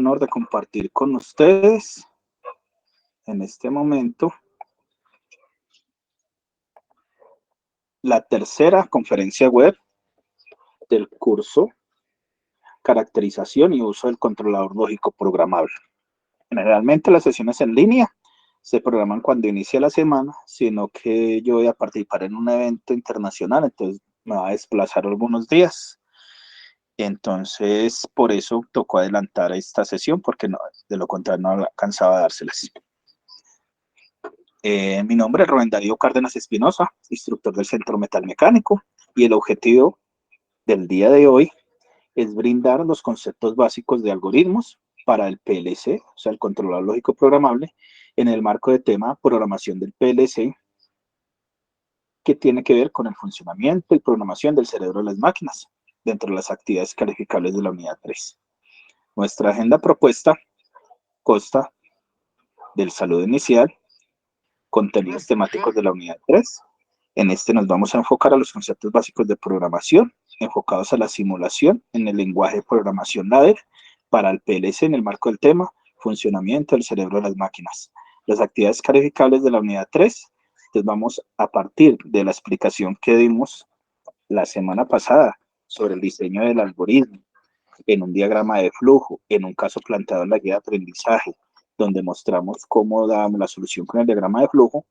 honor de compartir con ustedes en este momento la tercera conferencia web del curso Caracterización y uso del controlador lógico programable. Generalmente las sesiones en línea se programan cuando inicia la semana, sino que yo voy a participar en un evento internacional, entonces me va a desplazar algunos días. Entonces, por eso tocó adelantar esta sesión, porque no, de lo contrario no alcanzaba a dárselas. Mi nombre es Rubén Darío Cárdenas Espinosa, instructor del Centro Metal Mecánico, y el objetivo del día de hoy es brindar los conceptos básicos de algoritmos para el PLC, o sea, el controlador lógico programable, en el marco de tema programación del PLC, que tiene que ver con el funcionamiento y programación del cerebro de las máquinas, dentro de las actividades calificables de la unidad 3. Nuestra agenda propuesta consta del saludo inicial, contenidos temáticos de la unidad 3. En este nos vamos a enfocar a los conceptos básicos de programación, enfocados a la simulación en el lenguaje de programación ladder para el PLC en el marco del tema funcionamiento del cerebro de las máquinas. Las actividades calificables de la unidad 3, entonces vamos a partir de la explicación que dimos la semana pasada sobre el diseño del algoritmo, en un diagrama de flujo, en un caso planteado en la guía de aprendizaje, donde mostramos cómo damos la solución con el diagrama de flujo.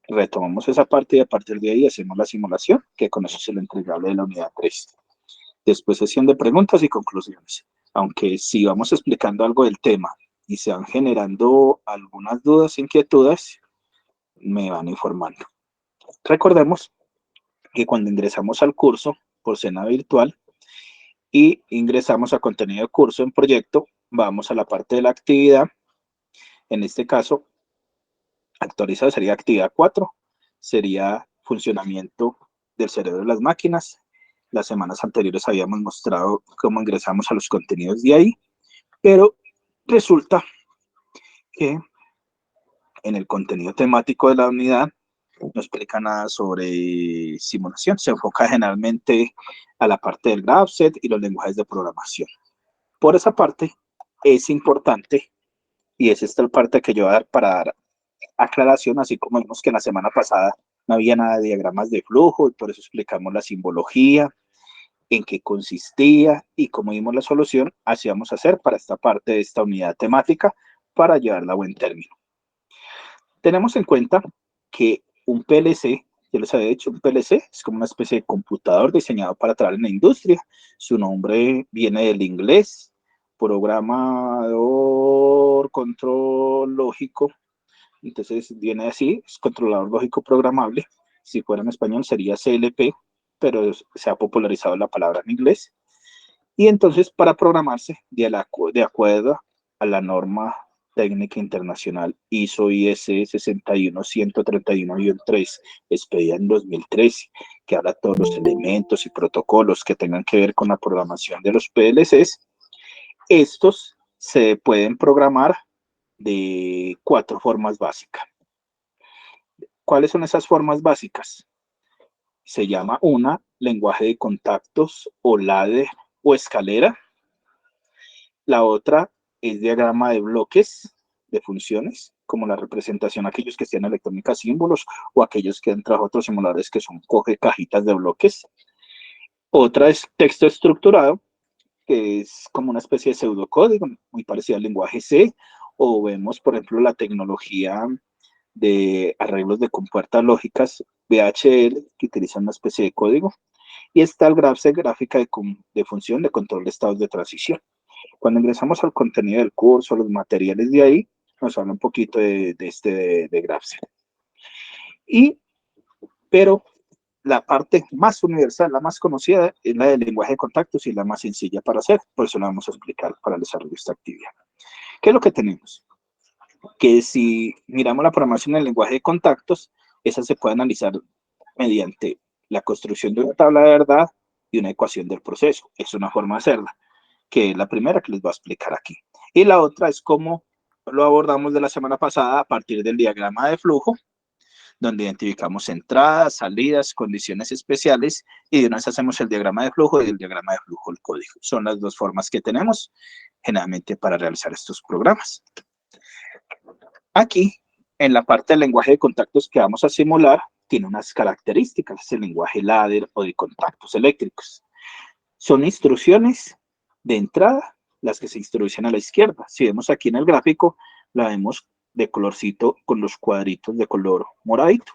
Retomamos esa parte y a partir de ahí hacemos la simulación, que con eso es el entregable de la unidad 3. Después sesión de preguntas y conclusiones. Aunque si vamos explicando algo del tema y se van generando algunas dudas, inquietudes, me van informando. Recordemos que cuando ingresamos al curso por Sena Virtual y ingresamos a contenido de curso en proyecto, vamos a la parte de la actividad. En este caso, actualizado sería actividad 4, sería funcionamiento del cerebro de las máquinas. Las semanas anteriores habíamos mostrado cómo ingresamos a los contenidos de ahí, pero resulta que en el contenido temático de la unidad no explica nada sobre simulación, se enfoca generalmente a la parte del GraphSet y los lenguajes de programación. Por esa parte es importante, y es esta la parte que yo voy a dar para dar aclaración, así como vimos que en la semana pasada no había nada de diagramas de flujo, y por eso explicamos la simbología, en qué consistía y cómo dimos la solución, así vamos a hacer para esta parte de esta unidad temática para llevarla a buen término. Tenemos en cuenta que un PLC, yo les había dicho, un PLC es como una especie de computador diseñado para trabajar en la industria. Su nombre viene del inglés, programador, control lógico. Entonces viene así, es controlador lógico programable. Si fuera en español sería CLP, pero se ha popularizado la palabra en inglés. Y entonces para programarse de acuerdo a la norma técnica internacional ISO/IEC 61131-3, expedida en 2013, que habla de todos los elementos y protocolos que tengan que ver con la programación de los PLCs. Estos se pueden programar de 4 formas básicas. ¿Cuáles son esas formas básicas? Se llama una lenguaje de contactos o ladder o escalera. La otra es diagrama de bloques de funciones, como la representación, aquellos que tienen electrónica símbolos o aquellos que entran a otros simuladores que son coge cajitas de bloques. Otra es texto estructurado, que es como una especie de pseudocódigo, muy parecido al lenguaje C, o vemos, por ejemplo, la tecnología de arreglos de compuertas lógicas, VHL, que utilizan una especie de código, y está el GraphSet, gráfica de función de control de estados de transición. Cuando ingresamos al contenido del curso, los materiales de ahí, nos habla un poquito de GraphSet. Pero la parte más universal, la más conocida, es la del lenguaje de contactos y la más sencilla para hacer. Por eso la vamos a explicar para el desarrollo de esta actividad. ¿Qué es lo que tenemos? Que si miramos la programación en el lenguaje de contactos, esa se puede analizar mediante la construcción de una tabla de verdad y una ecuación del proceso. Es una forma de hacerla, que es la primera que les voy a explicar aquí. Y la otra es cómo lo abordamos de la semana pasada a partir del diagrama de flujo, donde identificamos entradas, salidas, condiciones especiales, y de una vez hacemos el diagrama de flujo y el diagrama de flujo del código. Son las dos formas que tenemos generalmente para realizar estos programas. Aquí, en la parte del lenguaje de contactos que vamos a simular, tiene unas características, es el lenguaje ladder o de contactos eléctricos. Son instrucciones de entrada, las que se introducen a la izquierda. Si vemos aquí en el gráfico, la vemos de colorcito con los cuadritos de color moradito.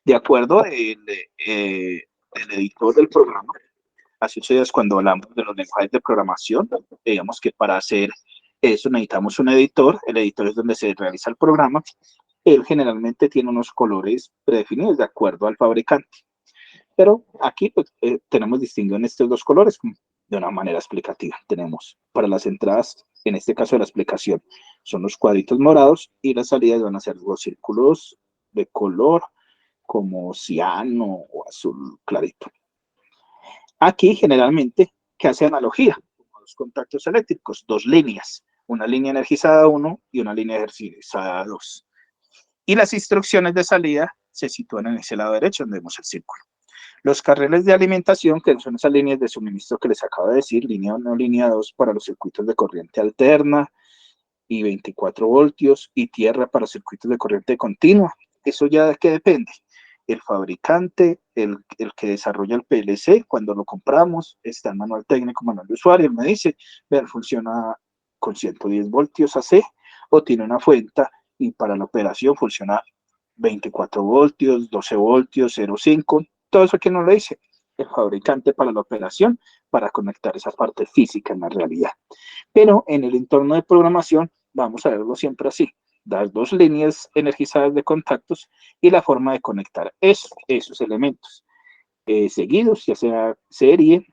De acuerdo el editor del programa, hace 8 días cuando hablamos de los lenguajes de programación, digamos que para hacer eso necesitamos un editor, el editor es donde se realiza el programa, él generalmente tiene unos colores predefinidos de acuerdo al fabricante. Pero aquí pues, tenemos distinguido en estos dos colores de una manera explicativa. Tenemos para las entradas, en este caso de la explicación, son los cuadritos morados y las salidas van a ser los círculos de color como ciano o azul clarito. Aquí generalmente, ¿qué hace analogía? Los contactos eléctricos, dos líneas, una línea energizada 1 y una línea energizada 2. Y las instrucciones de salida se sitúan en ese lado derecho donde vemos el círculo. Los carriles de alimentación, que son esas líneas de suministro que les acabo de decir, línea 1, línea 2 para los circuitos de corriente alterna y 24 voltios, y tierra para circuitos de corriente continua. ¿Eso ya de qué depende? El fabricante, el que desarrolla el PLC, cuando lo compramos, está en manual técnico, manual de usuario, me dice, vean, funciona con 110 voltios AC, o tiene una fuente y para la operación funciona 24 voltios, 12 voltios, 0,5, todo eso que no lo dice el fabricante para la operación, para conectar esa parte física en la realidad. Pero en el entorno de programación vamos a verlo siempre así, las dos líneas energizadas de contactos y la forma de conectar esos elementos seguidos, ya sea serie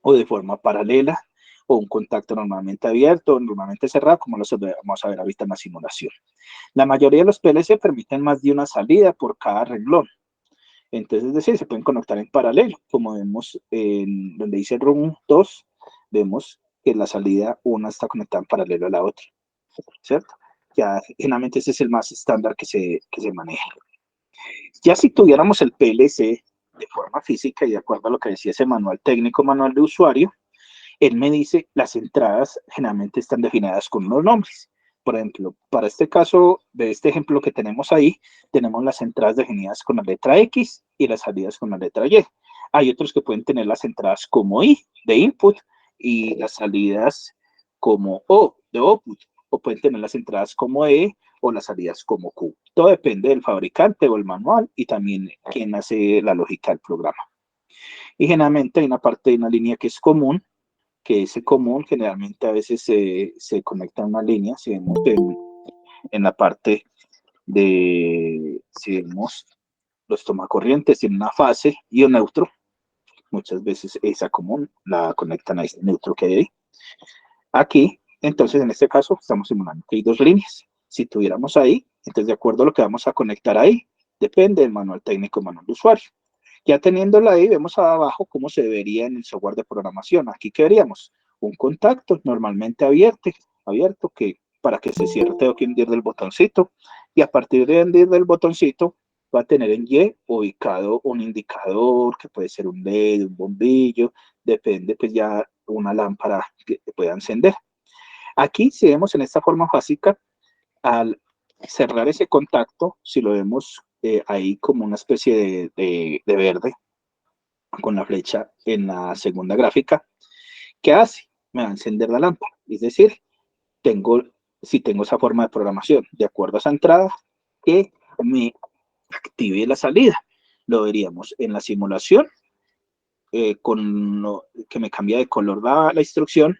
o de forma paralela, o un contacto normalmente abierto, normalmente cerrado, como lo vamos a ver ahorita en la simulación. La mayoría de los PLC permiten más de una salida por cada renglón. Entonces, es decir, se pueden conectar en paralelo, como vemos en donde dice Room 2, vemos que la salida una está conectada en paralelo a la otra, ¿cierto? Ya generalmente ese es el más estándar que se maneja. Ya si tuviéramos el PLC de forma física y de acuerdo a lo que decía ese manual técnico, manual de usuario, él me dice las entradas generalmente están definidas con unos nombres. Por ejemplo, para este caso de este ejemplo que tenemos ahí, tenemos las entradas definidas con la letra X y las salidas con la letra Y. Hay otros que pueden tener las entradas como I, de input, y las salidas como O, de output, o pueden tener las entradas como E o las salidas como Q. Todo depende del fabricante o el manual y también quién hace la lógica del programa. Y generalmente hay una parte de una línea que es común, que ese común generalmente a veces se conecta a una línea, si vemos en la parte de, si vemos los tomacorrientes tienen una fase y un neutro, muchas veces esa común la conectan a ese neutro que hay ahí. Aquí, entonces en este caso estamos simulando que hay dos líneas. Si tuviéramos ahí, entonces de acuerdo a lo que vamos a conectar ahí, depende del manual técnico, manual de usuario. Ya teniéndola ahí, vemos abajo cómo se vería en el software de programación. Aquí, ¿qué veríamos? Un contacto normalmente abierto que para que se cierre tengo que hundir del botoncito y a partir de hundir del botoncito va a tener en Y ubicado un indicador que puede ser un LED, un bombillo, depende pues ya una lámpara que pueda encender. Aquí si vemos en esta forma básica, al cerrar ese contacto, si lo vemos ahí como una especie de verde con la flecha en la segunda gráfica, ¿qué hace? Me va a encender la lámpara. Es decir, si tengo esa forma de programación, de acuerdo a esa entrada, que me active la salida. Lo veríamos en la simulación, que me cambia de color la instrucción,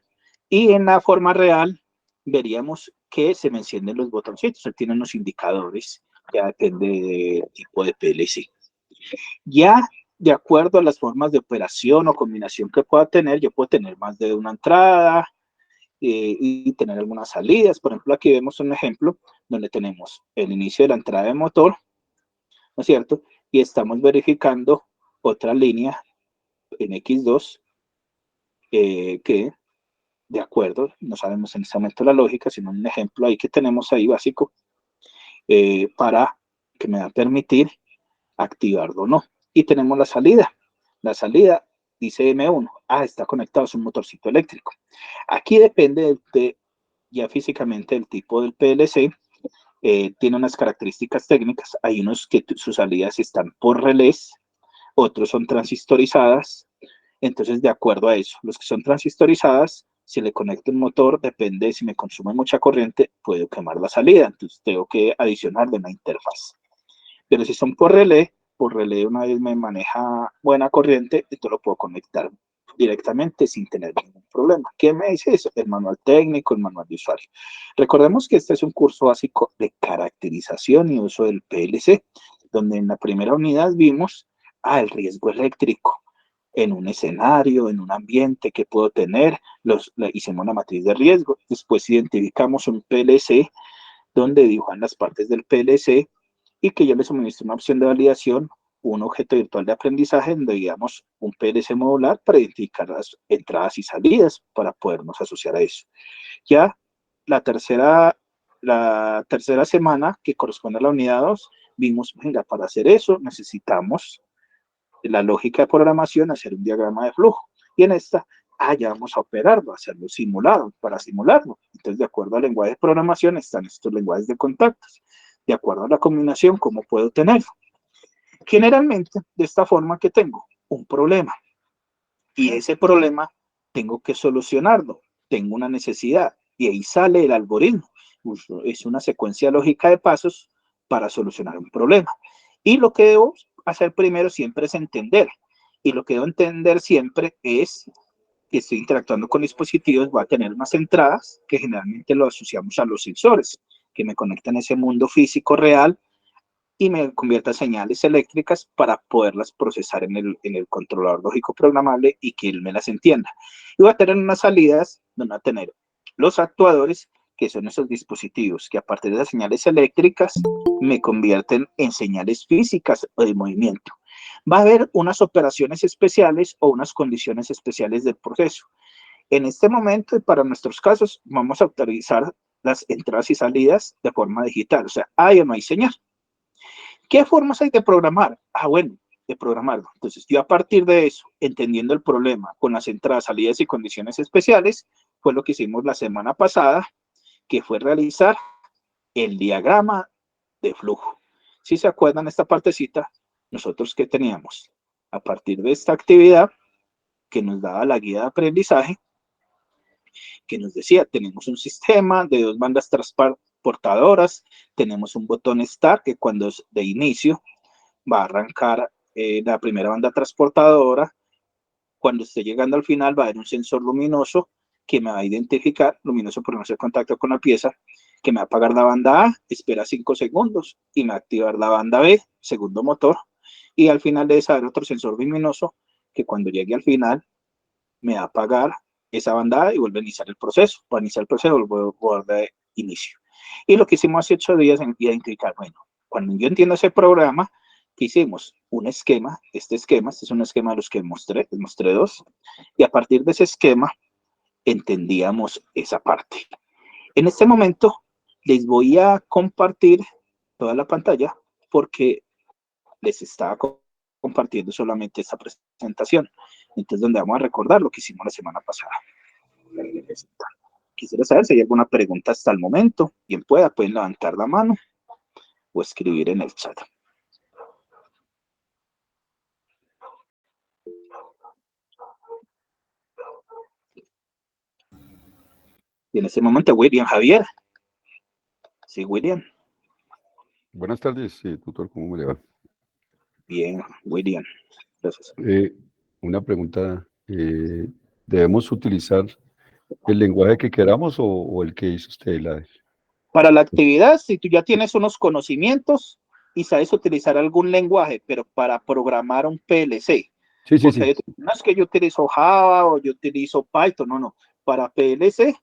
y en la forma real veríamos que se me encienden los botoncitos. Él tiene unos indicadores, ya depende del tipo de PLC. Ya de acuerdo a las formas de operación o combinación que pueda tener, yo puedo tener más de una entrada y tener algunas salidas. Por ejemplo, aquí vemos un ejemplo donde tenemos el inicio de la entrada de motor, ¿no es cierto? Y estamos verificando otra línea en X2 que, de acuerdo, no sabemos en este momento la lógica, sino un ejemplo ahí que tenemos ahí básico para que me va a permitir activarlo o no. Y tenemos la salida. La salida dice M1. Está conectado, es un motorcito eléctrico. Aquí depende ya físicamente del tipo del PLC. Tiene unas características técnicas. Hay unos que sus salidas están por relés, otros son transistorizadas. Entonces, de acuerdo a eso, los que son transistorizadas, si le conecto un motor, depende de si me consume mucha corriente, puedo quemar la salida. Entonces, tengo que adicionar de una interfaz. Pero si son por relé una vez me maneja buena corriente, entonces lo puedo conectar directamente sin tener ningún problema. ¿Qué me dice eso? El manual técnico, el manual de usuario. Recordemos que este es un curso básico de caracterización y uso del PLC, donde en la primera unidad vimos el riesgo eléctrico en un escenario, en un ambiente que puedo tener, hicimos una matriz de riesgo, después identificamos un PLC donde dibujan las partes del PLC y que yo le suministro una opción de validación, un objeto virtual de aprendizaje donde digamos un PLC modular para identificar las entradas y salidas para podernos asociar a eso. Ya la tercera semana, que corresponde a la unidad 2, vimos, venga, para hacer eso necesitamos la lógica de programación, hacer un diagrama de flujo. Y en esta, ya vamos a operarlo, hacerlo simulado, para simularlo. Entonces, de acuerdo al lenguaje de programación, están estos lenguajes de contactos. De acuerdo a la combinación, ¿cómo puedo tenerlo? Generalmente, de esta forma que tengo un problema. Y ese problema tengo que solucionarlo. Tengo una necesidad. Y ahí sale el algoritmo. Es una secuencia lógica de pasos para solucionar un problema. Y lo que debo hacer primero siempre es entender. Y lo que debo entender siempre es que estoy interactuando con dispositivos, voy a tener unas entradas que generalmente lo asociamos a los sensores, que me conectan a ese mundo físico real y me convierta señales eléctricas para poderlas procesar en el controlador lógico programable y que él me las entienda. Y voy a tener unas salidas donde va a tener los actuadores, que son esos dispositivos que a partir de las señales eléctricas me convierten en señales físicas o de movimiento. Va a haber unas operaciones especiales o unas condiciones especiales del proceso. En este momento y para nuestros casos vamos a autorizar las entradas y salidas de forma digital, o sea, hay o no hay señal. ¿Qué formas hay de programar? Bueno, de programarlo. Entonces, yo a partir de eso, entendiendo el problema con las entradas, salidas y condiciones especiales, fue lo que hicimos la semana pasada, que fue realizar el diagrama de flujo. Si se acuerdan esta partecita, nosotros ¿qué teníamos? A partir de esta actividad que nos daba la guía de aprendizaje, que nos decía, tenemos un sistema de 2 bandas transportadoras, tenemos un botón Start que cuando es de inicio va a arrancar la primera banda transportadora. Cuando esté llegando al final va a haber un sensor luminoso que me va a identificar, luminoso por no hacer contacto con la pieza, que me va a apagar la banda A, espera 5 segundos y me va a activar la banda B, segundo motor, y al final de esa haber otro sensor luminoso que cuando llegue al final me va a apagar esa banda A y vuelve a iniciar el proceso. Para iniciar el proceso vuelvo a inicio. Y lo que hicimos hace 8 días es identificar, bueno, cuando yo entiendo ese programa, ¿qué hicimos? Un esquema, este es un esquema de los que mostré 2, y a partir de ese esquema entendíamos esa parte. En este momento les voy a compartir toda la pantalla porque les estaba compartiendo solamente esta presentación. Entonces, donde vamos a recordar lo que hicimos la semana pasada. Quisiera saber si hay alguna pregunta hasta el momento. Quien pueda, pueden levantar la mano o escribir en el chat. Y en este momento, William Javier. Sí, William. Buenas tardes, tutor, ¿cómo me le va? Bien, William. Gracias. Una pregunta, ¿debemos utilizar el lenguaje que queramos o el que hizo usted? Para la actividad, si tú ya tienes unos conocimientos y sabes utilizar algún lenguaje, pero para programar un PLC, porque no es que yo utilizo Java o yo utilizo Python, no. Para PLC,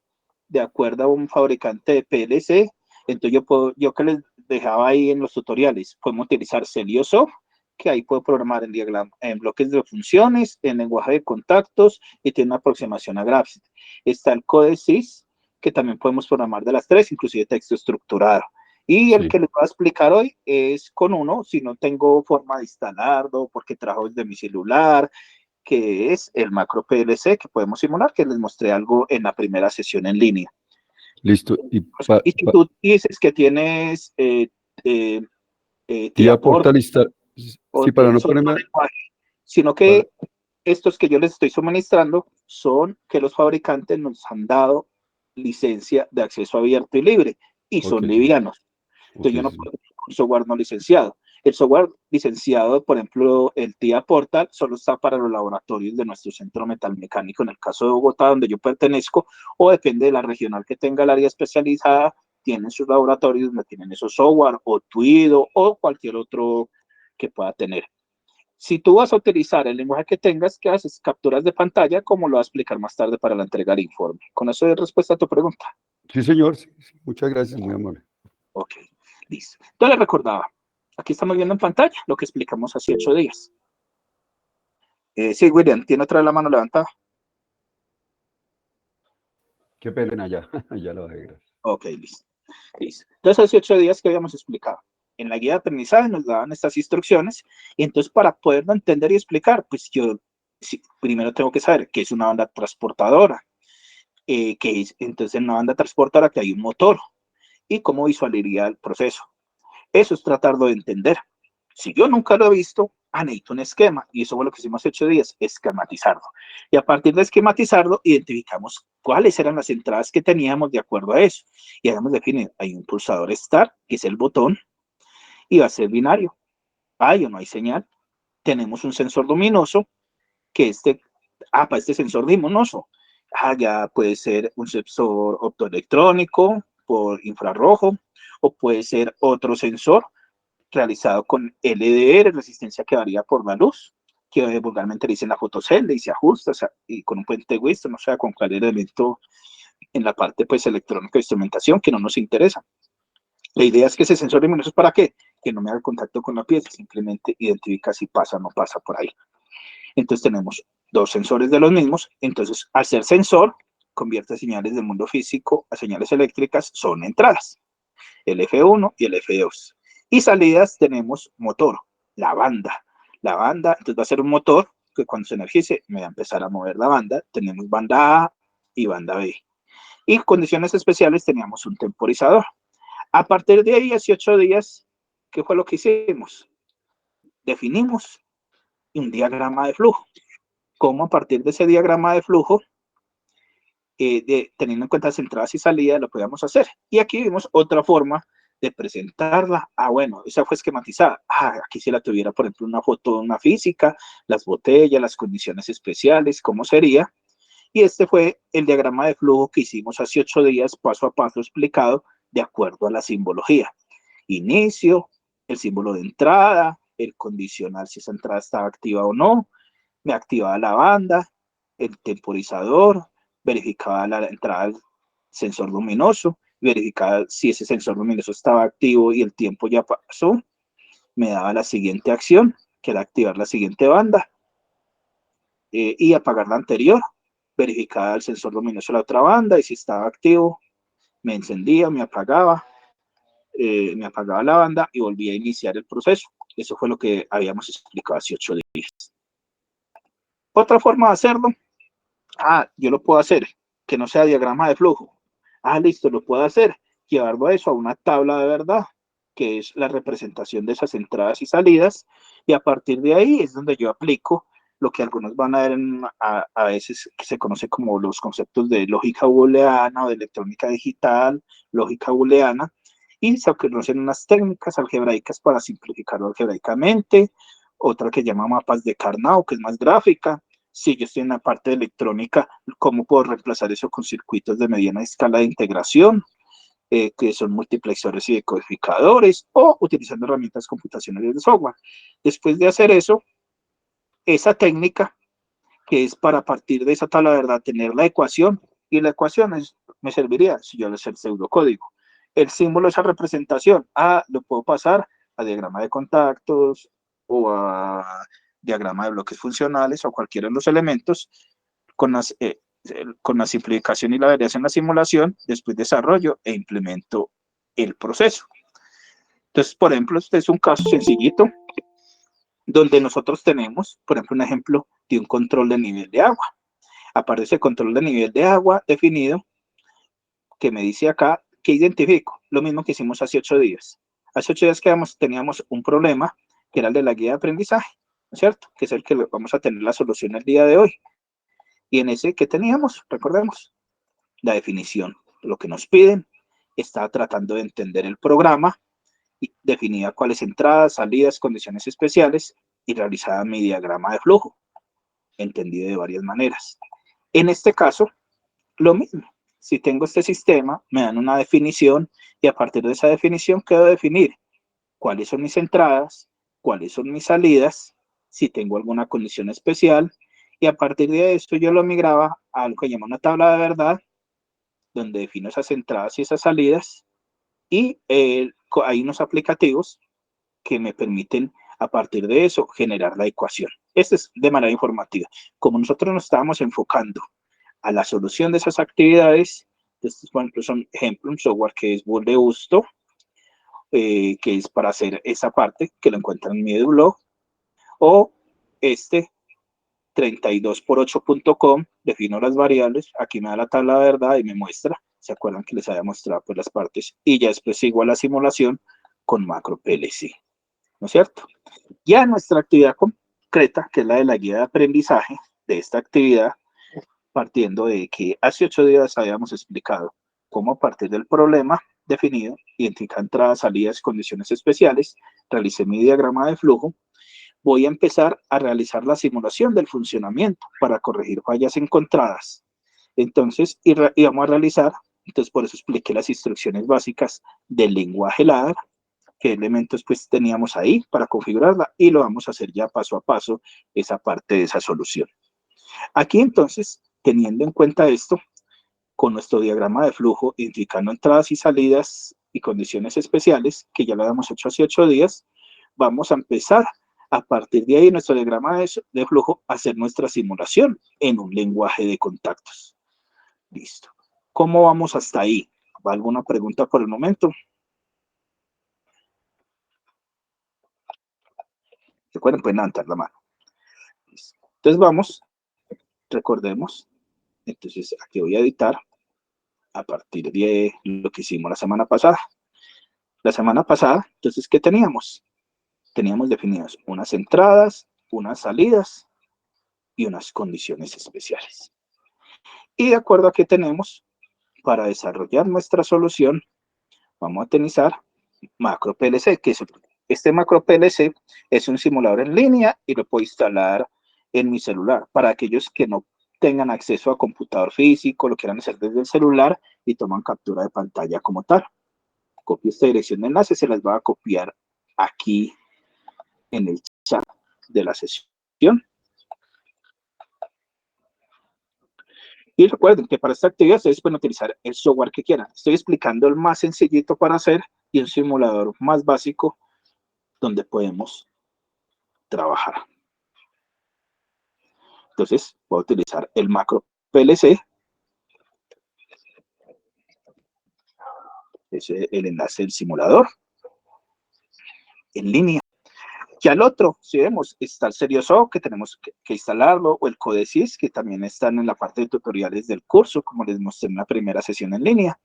de acuerdo a un fabricante de PLC, entonces yo que les dejaba ahí en los tutoriales, podemos utilizar Celiosoft, que ahí puedo programar en bloques de funciones, en lenguaje de contactos y tiene una aproximación a Graphics. Está el Codesys, que también podemos programar de las 3, inclusive texto estructurado. Y el Sí, que les voy a explicar hoy es con uno, si no tengo forma de instalarlo, porque trabajo desde mi celular, que es el macro PLC que podemos simular, que les mostré algo en la primera sesión en línea. listo. Y si tú dices que tienes eh, Tía Tiaport Portal, o sí, para no tienes otro ponerme, lenguaje, sino para, que estos que yo les estoy suministrando son que los fabricantes nos han dado licencia de acceso abierto y libre y ok, son livianos. ok, Entonces yo no sí, puedo tener un software no licenciado. El software licenciado, por ejemplo, el TIA Portal, solo está para los laboratorios de nuestro centro metalmecánico, en el caso de Bogotá, donde yo pertenezco, o depende de la regional que tenga el área especializada, tienen sus laboratorios donde tienen esos software, o Tuido, o cualquier otro que pueda tener. Si tú vas a utilizar el lenguaje que tengas, ¿qué haces? Capturas de pantalla, como lo voy a explicar más tarde para la entrega del informe. Con eso es respuesta a tu pregunta. sí, señor, sí, sí, muchas gracias, muy amable. Ok, listo. Entonces les recordaba, aquí estamos viendo en pantalla lo que explicamos hace 8 días. Sí, William, tiene otra vez la mano levantada. Qué pena, ya, ya lo dejé, gracias. Ok, listo. Listo. Entonces hace 8 días que habíamos explicado. En la guía de aprendizaje nos daban estas instrucciones y entonces para poderlo entender y explicar, pues yo sí, primero tengo que saber qué es una banda transportadora, que es entonces en una banda transportadora que hay un motor y cómo visualizaría el proceso. Eso es tratarlo de entender. Si yo nunca lo he visto, necesito un esquema, y eso fue lo que hicimos 8 días, esquematizarlo. Y a partir de esquematizarlo, identificamos cuáles eran las entradas que teníamos de acuerdo a eso. Y habíamos definido, hay un pulsador start, que es el botón, y va a ser binario. Hay o no hay señal. Tenemos un sensor luminoso, que para este sensor luminoso, ya puede ser un sensor optoelectrónico por infrarrojo, o puede ser otro sensor realizado con LDR, resistencia que varía por la luz, que vulgarmente le dicen la fotocelda y se ajusta, o sea, y con un puente Wistron, o sea, con cualquier elemento en la parte pues electrónica de instrumentación que no nos interesa. La idea es que ese sensor luminoso es para qué? Que no me haga contacto con la pieza, simplemente identifica si pasa o no pasa por ahí. Entonces tenemos dos sensores de los mismos, entonces al ser sensor, convierte señales del mundo físico a señales eléctricas, son entradas, el F1 y el F2. Y salidas tenemos motor, la banda. La banda, entonces va a ser un motor que cuando se energice me va a empezar a mover la banda. Tenemos banda A y banda B. Y condiciones especiales teníamos un temporizador. A partir de ahí, hace 8 días, ¿qué fue lo que hicimos? Definimos un diagrama de flujo. ¿Cómo a partir de ese diagrama de flujo, teniendo en cuenta las entradas y salidas, lo podíamos hacer? Y aquí vimos otra forma de presentarla. Bueno, esa fue esquematizada. Aquí si la tuviera, por ejemplo, una foto de una física, las botellas, las condiciones especiales, cómo sería. Y este fue el diagrama de flujo que hicimos hace 8 días, paso a paso explicado, de acuerdo a la simbología. Inicio, el símbolo de entrada, el condicional si esa entrada estaba activa o no, me activaba la banda, el temporizador, verificaba la entrada del sensor luminoso, verificaba si ese sensor luminoso estaba activo y el tiempo ya pasó, me daba la siguiente acción, que era activar la siguiente banda y apagar la anterior, verificaba el sensor luminoso de la otra banda y si estaba activo, me encendía, me apagaba la banda y volvía a iniciar el proceso. Eso fue lo que habíamos explicado hace 8 días. Otra forma de hacerlo, yo lo puedo hacer, que no sea diagrama de flujo. Listo, lo puedo hacer, llevarlo a eso a una tabla de verdad, que es la representación de esas entradas y salidas, y a partir de ahí es donde yo aplico lo que algunos van a ver a veces que se conoce como los conceptos de lógica booleana o de electrónica digital, lógica booleana, y se conocen unas técnicas algebraicas para simplificarlo algebraicamente, otra que llama mapas de Karnaugh, que es más gráfica. Si yo estoy en la parte de electrónica, ¿cómo puedo reemplazar eso con circuitos de mediana escala de integración? Que son multiplexores y decodificadores, o utilizando herramientas computacionales de software. Después de hacer eso, esa técnica, que es para partir de esa tabla de verdad, tener la ecuación, y la ecuación me serviría si yo le sé el pseudocódigo. El símbolo, esa representación, lo puedo pasar a diagrama de contactos o a diagrama de bloques funcionales o cualquiera de los elementos con la simplificación y la variación en la simulación, después desarrollo e implemento el proceso. Entonces, por ejemplo, este es un caso sencillito donde nosotros tenemos, por ejemplo, un ejemplo de un control de nivel de agua. Aparece el control de nivel de agua definido que me dice acá que identifico, lo mismo que hicimos hace 8 días. Hace 8 días que teníamos un problema que era el de la guía de aprendizaje, ¿no es cierto? Que es el que vamos a tener la solución el día de hoy. Y en ese que teníamos, recordemos, la definición, lo que nos piden, estaba tratando de entender el programa, y definía cuáles entradas, salidas, condiciones especiales y realizaba mi diagrama de flujo, entendido de varias maneras. En este caso, lo mismo. Si tengo este sistema, me dan una definición y a partir de esa definición quedo definir cuáles son mis entradas, cuáles son mis salidas, si tengo alguna condición especial y a partir de eso yo lo migraba a algo que llama una tabla de verdad donde defino esas entradas y esas salidas y hay unos aplicativos que me permiten a partir de eso generar la ecuación. Este es de manera informativa. Como nosotros nos estábamos enfocando a la solución de esas actividades, estos por ejemplo, son ejemplos, un software que es Busto, que es para hacer esa parte, que lo encuentran en mi blog, o este 32por8.com, defino las variables, aquí me da la tabla de verdad y me muestra, ¿se acuerdan que les había mostrado pues las partes? Y ya después sigo a la simulación con macro PLC, ¿no es cierto? Ya nuestra actividad concreta, que es la de la guía de aprendizaje de esta actividad, partiendo de que hace 8 días habíamos explicado cómo a partir del problema definido, identificar entradas, salidas, condiciones especiales, realicé mi diagrama de flujo, voy a empezar a realizar la simulación del funcionamiento para corregir fallas encontradas. Entonces, y vamos a realizar, entonces por eso expliqué las instrucciones básicas del lenguaje ladder, qué elementos pues teníamos ahí para configurarla y lo vamos a hacer ya paso a paso esa parte de esa solución. Aquí entonces, teniendo en cuenta esto, con nuestro diagrama de flujo, indicando entradas y salidas y condiciones especiales, que ya lo habíamos hecho hace 8 días, vamos a empezar a partir de ahí nuestro diagrama de flujo a hacer nuestra simulación en un lenguaje de contactos. Listo. ¿Cómo vamos hasta ahí? ¿Alguna pregunta por el momento? Recuerden, pueden levantar la mano. Listo. Entonces vamos, recordemos, entonces aquí voy a editar a partir de lo que hicimos la semana pasada. La semana pasada, entonces, ¿qué teníamos? Teníamos definidas unas entradas, unas salidas y unas condiciones especiales. Y de acuerdo a qué tenemos, para desarrollar nuestra solución, vamos a utilizar macro PLC, que es este macro PLC es un simulador en línea y lo puedo instalar en mi celular. Para aquellos que no tengan acceso a computador físico, lo quieran hacer desde el celular y toman captura de pantalla como tal. Copio esta dirección de enlace, se las va a copiar aquí en el chat de la sesión. Y recuerden que para esta actividad ustedes pueden utilizar el software que quieran. Estoy explicando el más sencillito para hacer y un simulador más básico donde podemos trabajar. Entonces, voy a utilizar el macro PLC. Es el enlace del simulador en línea. Y al otro, si vemos, está el Serioso, que tenemos que instalarlo, o el Codesys, que también están en la parte de tutoriales del curso, como les mostré en la primera sesión en línea,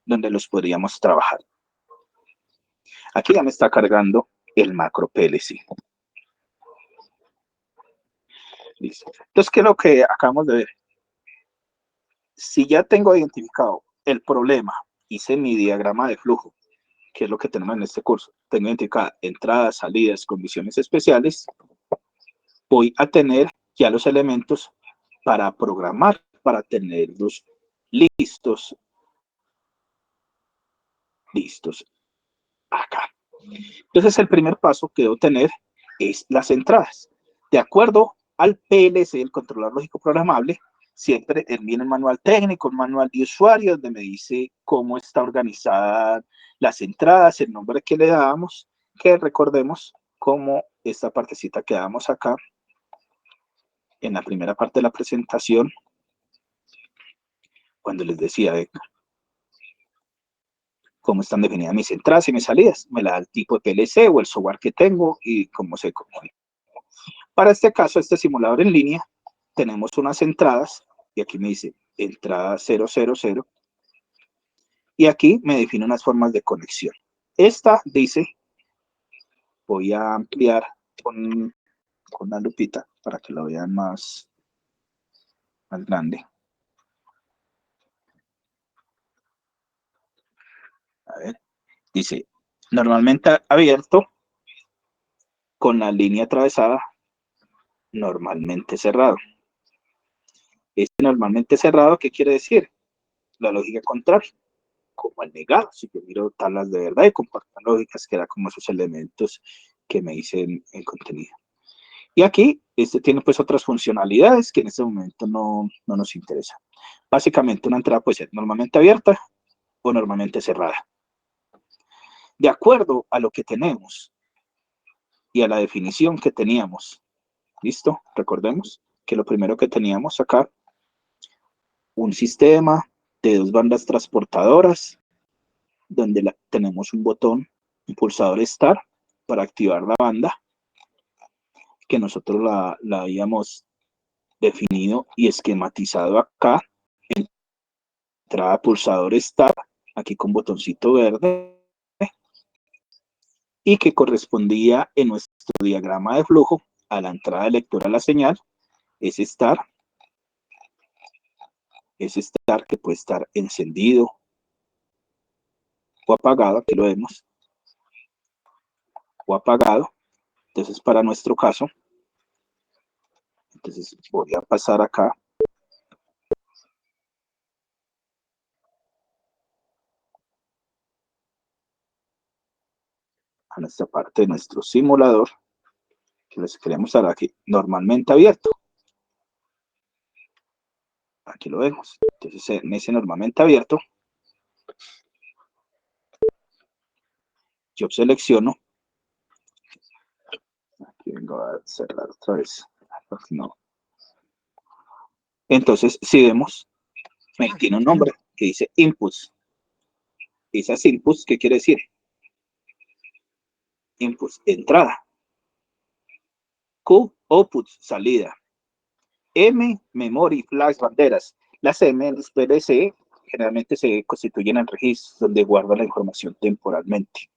donde los podríamos trabajar. Aquí ya me está cargando el macro PLC. Listo. Entonces, ¿qué es lo que acabamos de ver? Si ya tengo identificado el problema, hice mi diagrama de flujo, que es lo que tenemos en este curso, tengo identificada entradas, salidas, condiciones especiales, voy a tener ya los elementos para programar, para tenerlos listos acá. Entonces, el primer paso que debo tener es las entradas. De acuerdo al PLC, el controlador lógico programable, siempre viene el manual técnico, el manual de usuario, donde me dice cómo está organizada las entradas, el nombre que le damos, que recordemos como esta partecita que damos acá en la primera parte de la presentación, cuando les decía, venga, cómo están definidas mis entradas y mis salidas. Me la da el tipo de PLC o el software que tengo y cómo se comunica. Para este caso, este simulador en línea, tenemos unas entradas y aquí me dice entrada 000 y aquí me define unas formas de conexión. Esta dice, voy a ampliar con la lupita para que lo vean más grande. A ver, dice, normalmente abierto, con la línea atravesada, normalmente cerrado. Este normalmente cerrado, ¿qué quiere decir? La lógica contraria, como el negado. Si yo miro tablas de verdad y compartan lógicas, que era como esos elementos que me dicen en contenido. Y aquí, este tiene pues otras funcionalidades que en este momento no nos interesan. Básicamente una entrada puede ser normalmente abierta o normalmente cerrada. De acuerdo a lo que tenemos y a la definición que teníamos, ¿listo? Recordemos que lo primero que teníamos acá, un sistema de 2 bandas transportadoras, donde tenemos un botón, un pulsador Start, para activar la banda, que nosotros la habíamos definido y esquematizado acá. Entrada pulsador Start, aquí con botoncito verde, y que correspondía en nuestro diagrama de flujo a la entrada de lectura a la señal, es Start que puede estar encendido o apagado, aquí lo vemos, o apagado. Entonces, para nuestro caso, entonces voy a pasar acá a nuestra parte de nuestro simulador, que les queremos dar aquí, normalmente abierto. Aquí lo vemos. Entonces, en ese normalmente abierto, yo selecciono, aquí vengo a cerrar otra vez, no. Entonces, si vemos, tiene un nombre que dice inputs. Esas inputs, ¿qué quiere decir? Inputs, entrada. Q, outputs, salida. M, memory, flash, banderas. Las M en los PLC generalmente se constituyen en registros donde guarda la información temporalmente.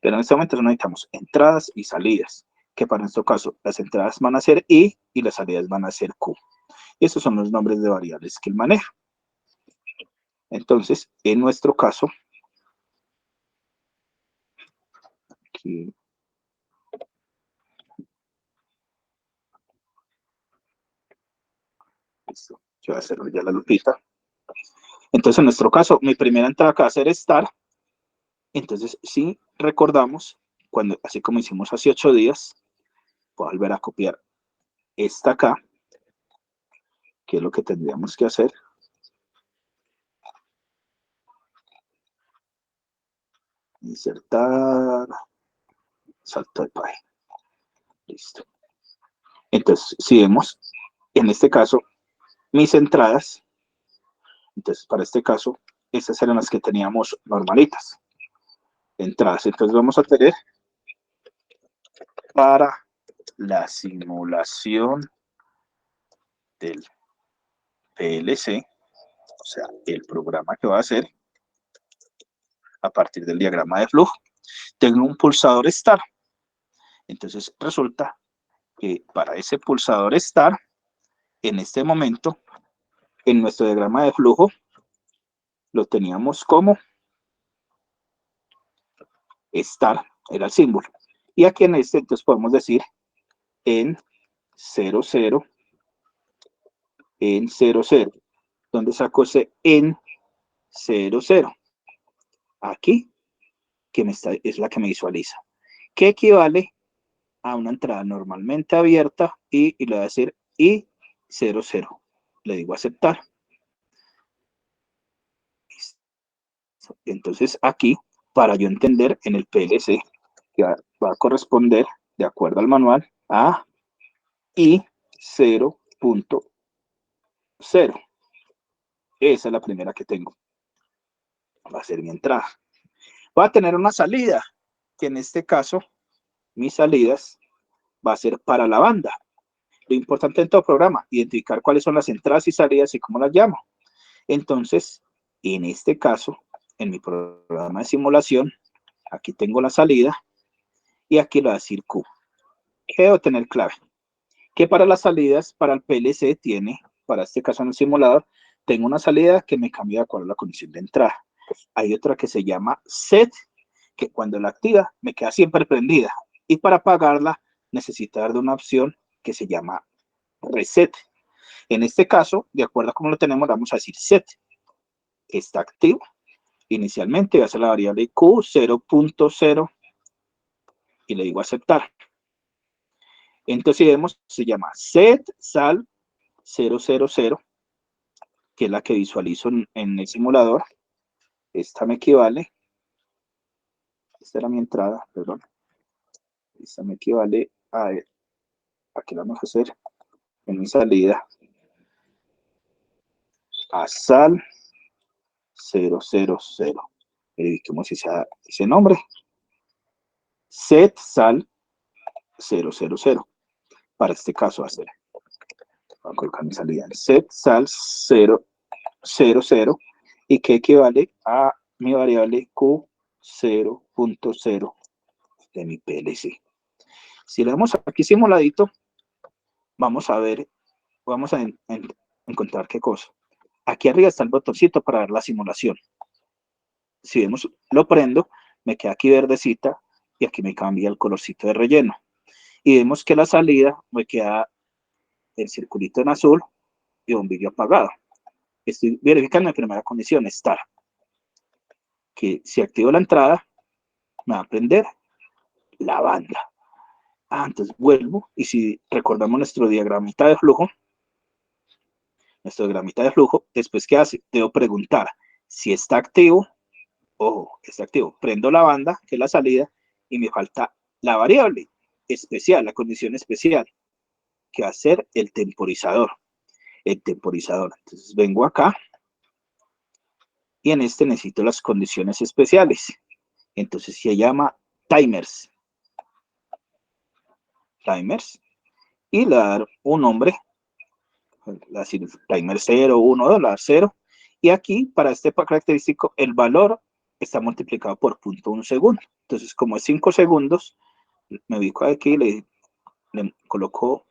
Pero en este momento necesitamos entradas y salidas, que para nuestro caso las entradas van a ser I y las salidas van a ser Q. Estos son los nombres de variables que él maneja. Entonces, en nuestro caso, aquí, listo, yo voy a hacerlo ya la lupita. Entonces, en nuestro caso, mi primera entrada acá va a ser Start. Entonces, si recordamos, así como hicimos hace 8 días, voy a volver a copiar esta acá, que es lo que tendríamos que hacer. Insertar, salto de página. Listo. Entonces, si vemos, en este caso, mis entradas, entonces para este caso, estas eran las que teníamos normalitas. Entradas. Entonces vamos a tener para la simulación del PLC, o sea, el programa que va a hacer a partir del diagrama de flujo, tengo un pulsador Start. Entonces resulta que para ese pulsador Start, en este momento, en nuestro diagrama de flujo, lo teníamos como Start, era el símbolo. Y aquí en este, entonces podemos decir en 00, en 00. ¿Dónde sacó ese en 00? Aquí, es la que me visualiza. Que equivale a una entrada normalmente abierta y le voy a decir I00. Le digo aceptar. Entonces aquí, para yo entender en el PLC, que va a corresponder, de acuerdo al manual, a I0.0. Esa es la primera que tengo. Va a ser mi entrada. Va a tener una salida, que en este caso, mis salidas va a ser para la banda. Lo importante en todo programa, identificar cuáles son las entradas y salidas y cómo las llamo. Entonces, en este caso, en mi programa de simulación, aquí tengo la salida y aquí lo va a decir Q. ¿Qué debo tener clave? Que para las salidas, para el PLC tiene, para este caso en el simulador, tengo una salida que me cambia de acuerdo a la condición de entrada. Hay otra que se llama set, que cuando la activa me queda siempre prendida. Y para apagarla necesito dar de una opción que se llama reset. En este caso, de acuerdo a cómo lo tenemos, vamos a decir set. Está activo. Inicialmente voy a hacer la variable Q 0.0 y le digo aceptar. Entonces, si vemos, se llama set sal 000, que es la que visualizo en el simulador. Esta me equivale, esta era mi entrada, perdón. Esta me equivale a que la vamos a hacer en mi salida, a sal 000. Verifiquemos ese nombre. Set sal 000. Para este caso va a ser, voy a colocar mi salida en set sal 000 y que equivale a mi variable Q 0.0 de mi PLC. Si le damos aquí simuladito, vamos a ver, vamos a encontrar qué cosa. Aquí arriba está el botoncito para ver la simulación. Si vemos, lo prendo, me queda aquí verdecita y aquí me cambia el colorcito de relleno. Y vemos que la salida me queda el circulito en azul y un vídeo apagado. Estoy verificando en primera condición, estar. Que si activo la entrada, me va a prender la banda. Entonces vuelvo y si recordamos nuestro diagramita de flujo, después ¿qué hace? Debo preguntar si está activo. Ojo, está activo. Prendo la banda, que es la salida, y me falta la variable especial, la condición especial, que va a ser el temporizador. El temporizador. Entonces vengo acá y en este necesito las condiciones especiales. Entonces se llama timers. Timers. Y le dar un nombre, decir timer 0, 1, 2, la 0. Y aquí, para este característico, el valor está multiplicado por 0.1 segundo. Entonces, como es 5 segundos, me ubico aquí, le coloco,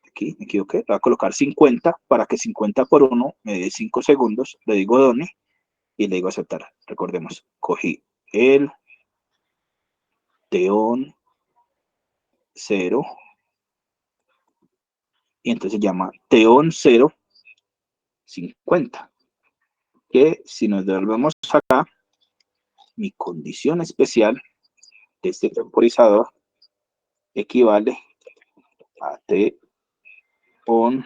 aquí me equivoqué, le voy a colocar 50 para que 50 por 1 me dé 5 segundos. Le digo done y le digo aceptar. Recordemos, cogí el teón 0 y entonces se llama teón 0 50. Que si nos devolvemos acá, mi condición especial de este temporizador equivale a T on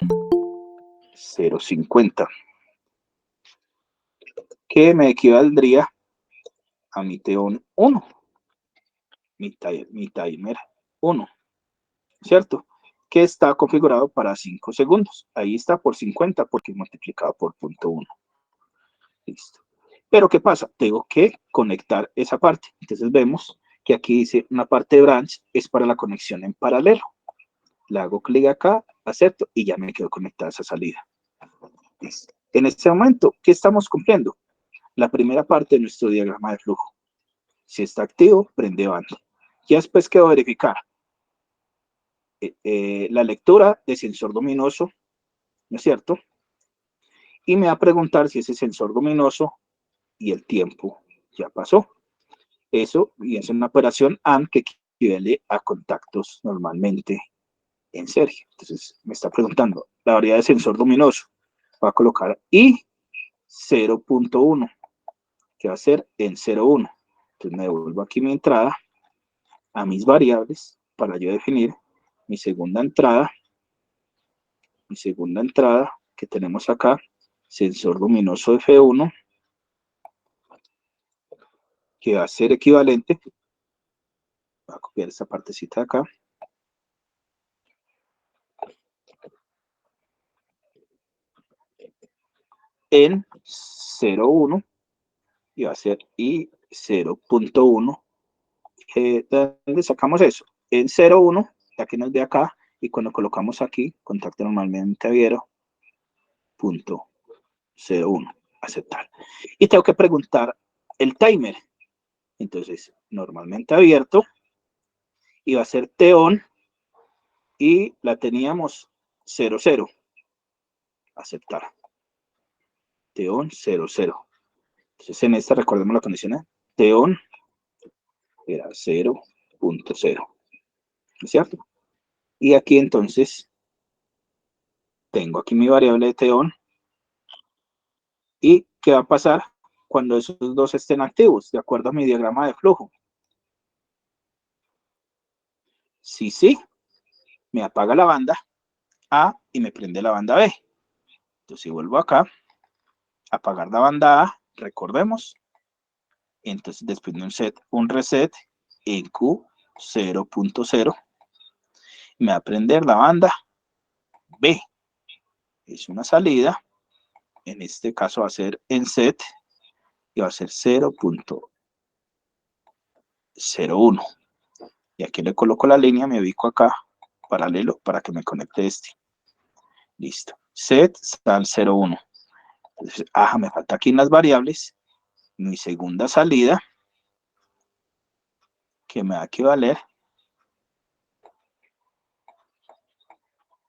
0.50, que me equivaldría a mi T on 1, mi timer 1, ¿cierto? Que está configurado para 5 segundos. Ahí está por 50 porque es multiplicado por 0.1. Listo. Pero ¿qué pasa? Tengo que conectar esa parte. Entonces vemos que aquí dice una parte de branch es para la conexión en paralelo. Le hago clic acá, acepto y ya me quedo conectada a esa salida. Listo. En este momento, ¿qué estamos cumpliendo? La primera parte de nuestro diagrama de flujo. Si está activo, prende banda. Ya después quedo verificar la lectura de sensor luminoso, ¿no es cierto? Y me va a preguntar si ese sensor luminoso y el tiempo ya pasó. Eso, y es una operación AND que equivale a contactos normalmente en serie. Entonces me está preguntando la variedad de sensor luminoso. Va a colocar I 0.1, que va a ser en 0.1. Entonces me devuelvo aquí mi entrada a mis variables para yo definir mi segunda entrada que tenemos acá, sensor luminoso F1, que va a ser equivalente, voy a copiar esta partecita de acá, en 0.1 y va a ser I 0.1. ¿De dónde sacamos eso? En 0.1, ya que nos ve acá, y cuando colocamos aquí, contacto normalmente abierto, punto 0.1, aceptar. Y tengo que preguntar el timer. Entonces, normalmente abierto, y va a ser TON, y la teníamos 0.0, aceptar. TON 0.0. Entonces, en esta, recordemos la condición, TON era 0.0, ¿es cierto? Y aquí entonces tengo aquí mi variable de TON. ¿Y qué va a pasar cuando esos dos estén activos? De acuerdo a mi diagrama de flujo. Sí, me apaga la banda A y me prende la banda B. Entonces, si vuelvo acá, apagar la banda A, recordemos. Entonces, después de un reset en Q 0.0, me va a prender la banda B. Es una salida. En este caso va a ser en set y va a ser 0.01. Y aquí le coloco la línea, me ubico acá, paralelo, para que me conecte este. Listo. Set sal 0.1. Entonces, me falta aquí en las variables mi segunda salida, que me va a equivaler.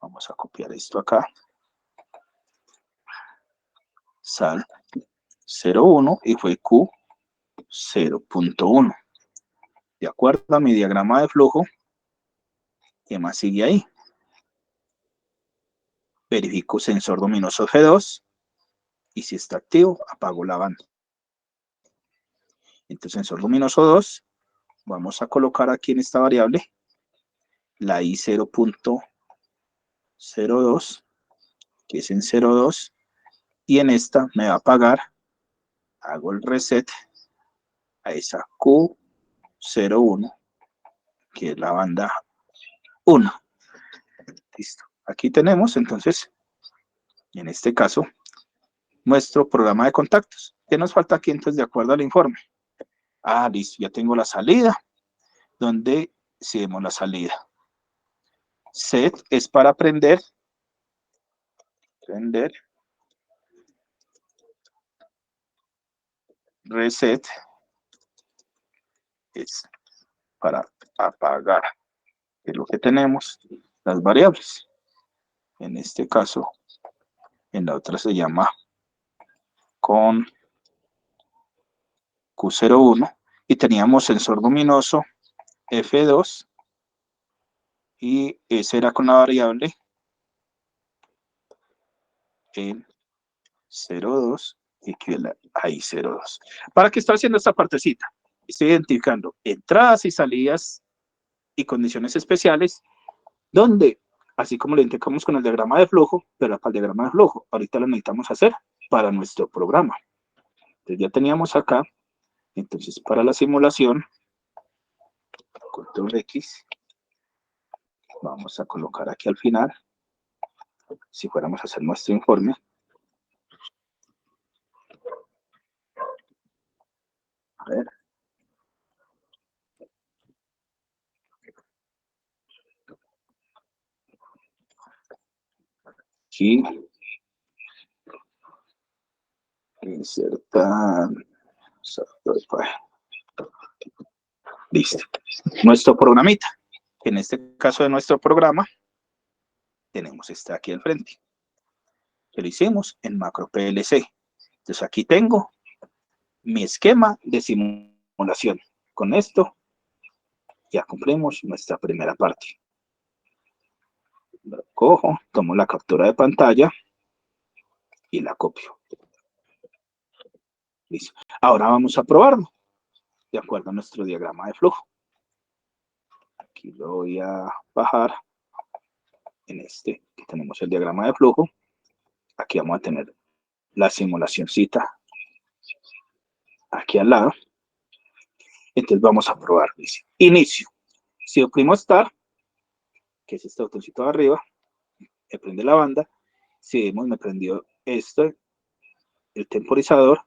Vamos a copiar esto acá. Sal 0.1 y fue Q 0.1. De acuerdo a mi diagrama de flujo, ¿qué más sigue ahí? Verifico sensor luminoso F2 y si está activo, apago la banda. Entonces, sensor luminoso 2, vamos a colocar aquí en esta variable la I 0.02, que es en 0.2, y en esta me va a apagar, hago el reset a esa Q01, que es la banda 1. Listo. Aquí tenemos entonces, en este caso, nuestro programa de contactos. ¿Qué nos falta aquí entonces de acuerdo al informe? Listo, ya tengo la salida, donde si vemos la salida. Set es para prender, reset es para apagar, que es lo que tenemos, las variables. En este caso, en la otra se llama con Q01 y teníamos sensor luminoso F2 y ese era con la variable en 0.2 y que ahí 0.2. ¿Para qué estoy haciendo esta partecita? Estoy identificando entradas y salidas y condiciones especiales donde, así como lo identificamos con el diagrama de flujo, pero para el diagrama de flujo, ahorita lo necesitamos hacer para nuestro programa. Entonces ya teníamos acá, entonces para la simulación, control X, vamos a colocar aquí al final, si fuéramos a hacer nuestro informe. A ver. Aquí. Insertar. Listo. Nuestro programita. En este caso de nuestro programa, tenemos este aquí al frente. Que lo hicimos en macro PLC. Entonces aquí tengo mi esquema de simulación. Con esto ya cumplimos nuestra primera parte. Lo cojo, tomo la captura de pantalla y la copio. Listo. Ahora vamos a probarlo de acuerdo a nuestro diagrama de flujo. Aquí lo voy a bajar en este que tenemos el diagrama de flujo. Aquí vamos a tener la simulacióncita aquí al lado. Entonces vamos a probar. Dice, inicio. Si oprimo Start, que es este botoncito de arriba, me prende la banda. Si vemos, me prendió esto, el temporizador.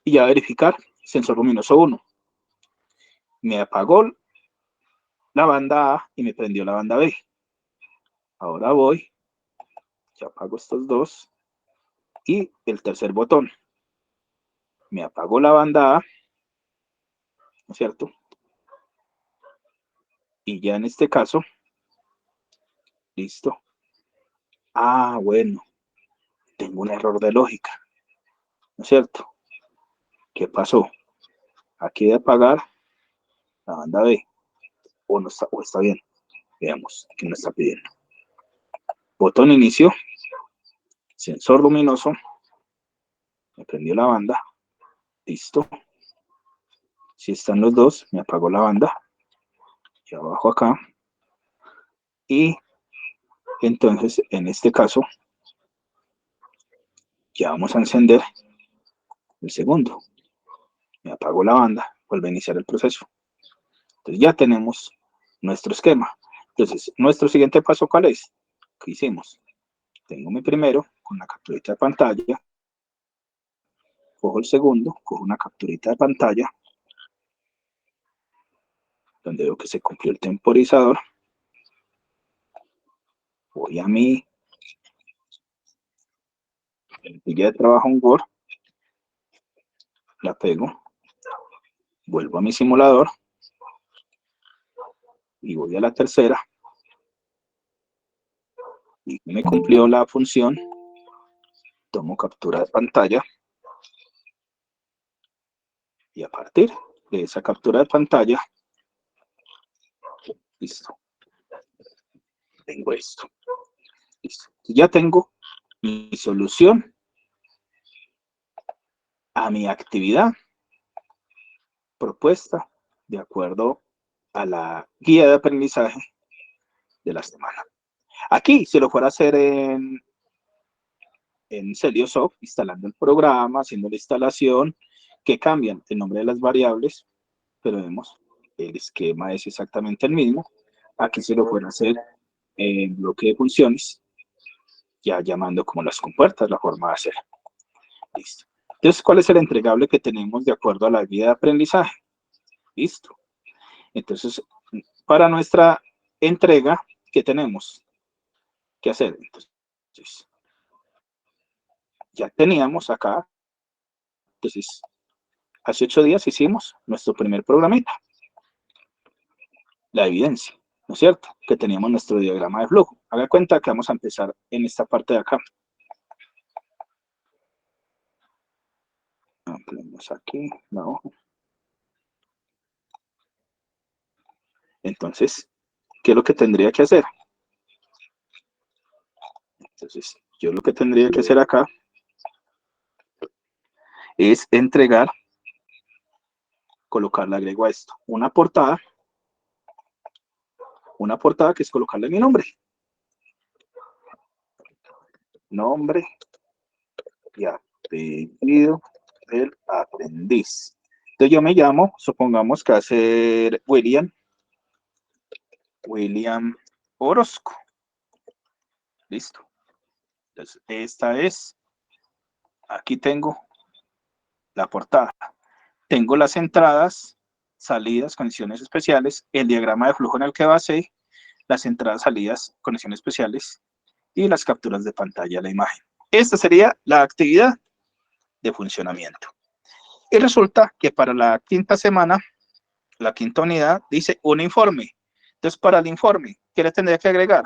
y ya verificar sensor luminoso 1. Me apagó la banda A y me prendió la banda B. Ahora voy, ya apago estos dos y el tercer botón. Me apagó la banda A, ¿no es cierto? Y ya en este caso, listo. Ah, bueno, tengo un error de lógica, ¿no es cierto? ¿Qué pasó? Aquí de apagar la banda B, o no está, o está bien. Veamos, ¿qué me está pidiendo? Botón inicio, sensor luminoso, me prendió la banda, listo. Si están los dos, me apagó la banda, y abajo acá. Y entonces, en este caso, ya vamos a encender el segundo. Me apagó la banda, vuelve a iniciar el proceso. Entonces ya tenemos nuestro esquema. Entonces, nuestro siguiente paso, ¿cuál es? ¿Qué hicimos? Tengo mi primero con la capturita de pantalla, cojo el segundo, cojo una capturita de pantalla, donde veo que se cumplió el temporizador. Voy a mi guía de trabajo en Word, la pego, vuelvo a mi simulador y voy a la tercera y me cumplió la función. Tomo captura de pantalla y a partir de esa captura de pantalla, listo, tengo esto. Listo. Ya tengo mi solución a mi actividad propuesta de acuerdo a la guía de aprendizaje de la semana. Aquí, si lo fuera a hacer en Celiosoft, instalando el programa, haciendo la instalación, que cambian el nombre de las variables, pero vemos el esquema es exactamente el mismo. Aquí se lo fuera a hacer en bloque de funciones, ya llamando como las compuertas, la forma de hacer. Listo. Entonces, ¿cuál es el entregable que tenemos de acuerdo a la guía de aprendizaje? Listo. Entonces, para nuestra entrega, ¿qué tenemos que hacer? Entonces, ya teníamos acá, entonces, hace 8 días hicimos nuestro primer programita, la evidencia, ¿no es cierto? Que teníamos nuestro diagrama de flujo. Haga cuenta que vamos a empezar en esta parte de acá. Ampliamos aquí la hoja. Entonces, ¿qué es lo que tendría que hacer? Entonces, yo lo que tendría que hacer acá es entregar, colocarle, agrego a esto, una portada que es colocarle mi nombre. Nombre y apellido del aprendiz. Entonces yo me llamo, supongamos que va a ser William Orozco. Listo. Entonces esta es, aquí tengo la portada. Tengo las entradas, salidas, condiciones especiales, el diagrama de flujo en el que basé, las entradas, salidas, condiciones especiales y las capturas de pantalla de la imagen. Esta sería la actividad de funcionamiento. Y resulta que para la quinta semana, la quinta unidad dice un informe. Entonces, para el informe, ¿qué le tendría que agregar?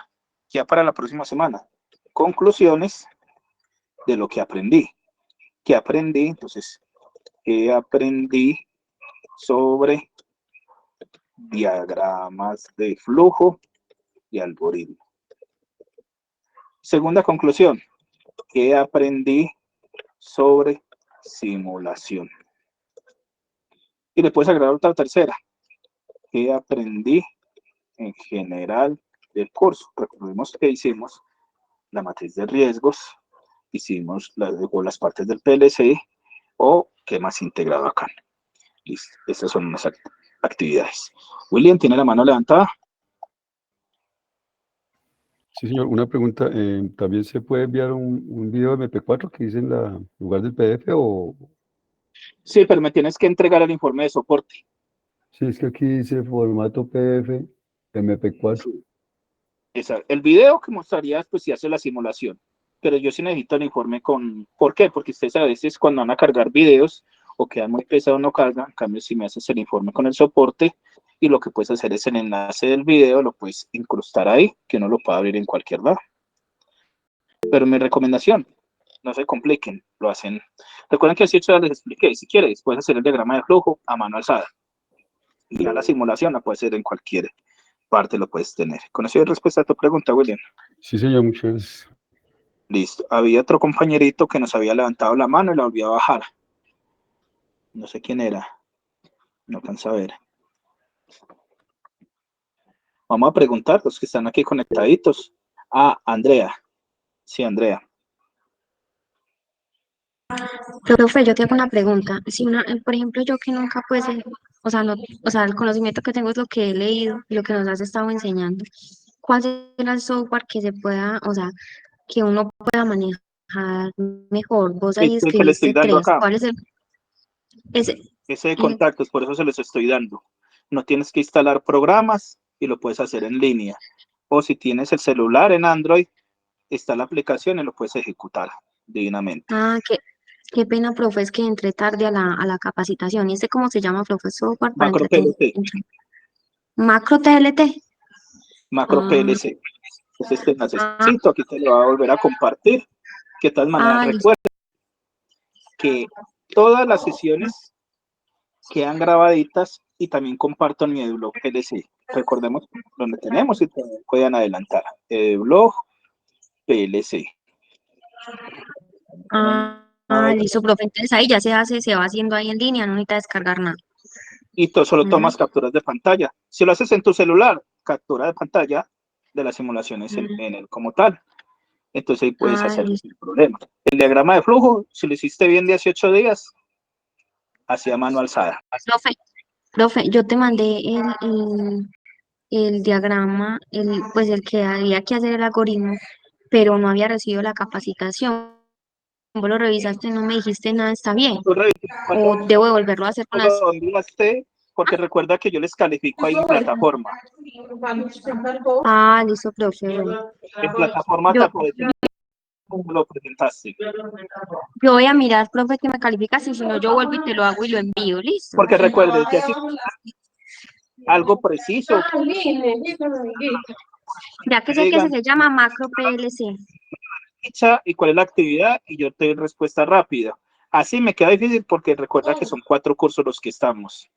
Ya para la próxima semana. Conclusiones de lo que aprendí. ¿Qué aprendí? Entonces, ¿qué aprendí sobre diagramas de flujo y algoritmo? Segunda conclusión, ¿qué aprendí sobre simulación? Y le puedes agregar otra tercera, ¿qué aprendí en general del curso? Recordemos que hicimos la matriz de riesgos, hicimos las partes del PLC o qué más integrado acá. Listo, estas son unas actividades. William, ¿tiene la mano levantada? Sí, señor, una pregunta. ¿También se puede enviar un video MP4 que dice en lugar del PDF o...? Sí, pero me tienes que entregar el informe de soporte. Sí, es que aquí dice formato PDF, MP4. Sí. El video que mostrarías, pues si hace la simulación, pero yo sí necesito el informe con... ¿Por qué? Porque ustedes a veces cuando van a cargar videos o quedan muy pesados no cargan, en cambio si me haces el informe con el soporte y lo que puedes hacer es el enlace del video, lo puedes incrustar ahí, que uno lo pueda abrir en cualquier lado. Pero mi recomendación, no se compliquen, lo hacen. Recuerden que así ya les expliqué, si quieres, puedes hacer el diagrama de flujo a mano alzada. Y ya la simulación la puedes hacer en cualquier parte, lo puedes tener. ¿Con eso hay respuesta a tu pregunta, William? Sí, señor, muchas gracias. Listo. Había otro compañerito que nos había levantado la mano y la volvió a bajar. No sé quién era. No alcanza a ver. Vamos a preguntar, los que están aquí conectaditos. Ah, Andrea. Sí, Andrea. Profe, yo te hago una pregunta. Si una, por ejemplo, yo que nunca pues, o sea, no, o sea, el conocimiento que tengo es lo que he leído y lo que nos has estado enseñando. ¿Cuál será el software que se pueda, o sea, que uno pueda manejar mejor? Vos ahí Este que le estoy escribiste dando tres. acá. ¿Cuál es el? Ese, Ese de el- contactos, por eso se los estoy dando. No tienes que instalar programas y lo puedes hacer en línea. O si tienes el celular en Android, está la aplicación y lo puedes ejecutar divinamente. qué pena, profe, es que entré tarde a la capacitación. ¿Y este cómo se llama, profe? Software para Macro PLC. Macro TLT. Macro Ah, PLC. Es este ah, necesito, aquí te lo voy a volver a compartir. Que de todas maneras, listo. recuerda que todas las sesiones quedan grabaditas y también comparto en mi blog PLC. Recordemos donde tenemos y pueden adelantar. Blog PLC. Listo, profe. Entonces ahí ya se hace, se va haciendo ahí en línea, no necesita descargar nada. Y tú solo Ujú. tomas capturas de pantalla. Si lo haces en tu celular, captura de pantalla de las simulaciones en el como tal. Entonces ahí puedes hacerlo Listo. sin problema. El diagrama de flujo, si lo hiciste bien 18 días, hacía mano alzada. Profe, yo te mandé el diagrama, pues el que había que hacer el algoritmo, pero no había recibido la capacitación. Vos lo revisaste, no me dijiste nada, está bien. Tú revisas O debo de volverlo a hacer con las. lo enviaste, porque recuerda que yo les califico ahí en plataforma. Listo, profe. Bueno. En plataforma te Yo, aparece cómo lo presentaste. yo voy a mirar, profe, que me calificas y si no, yo vuelvo y te lo hago y lo envío, listo. Porque recuerde, ya si algo preciso, Ya que me sé que digan se llama Macro PLC. fecha y cuál es la actividad y yo te doy respuesta rápida. Así me queda difícil porque recuerda que son 4 cursos los que estamos.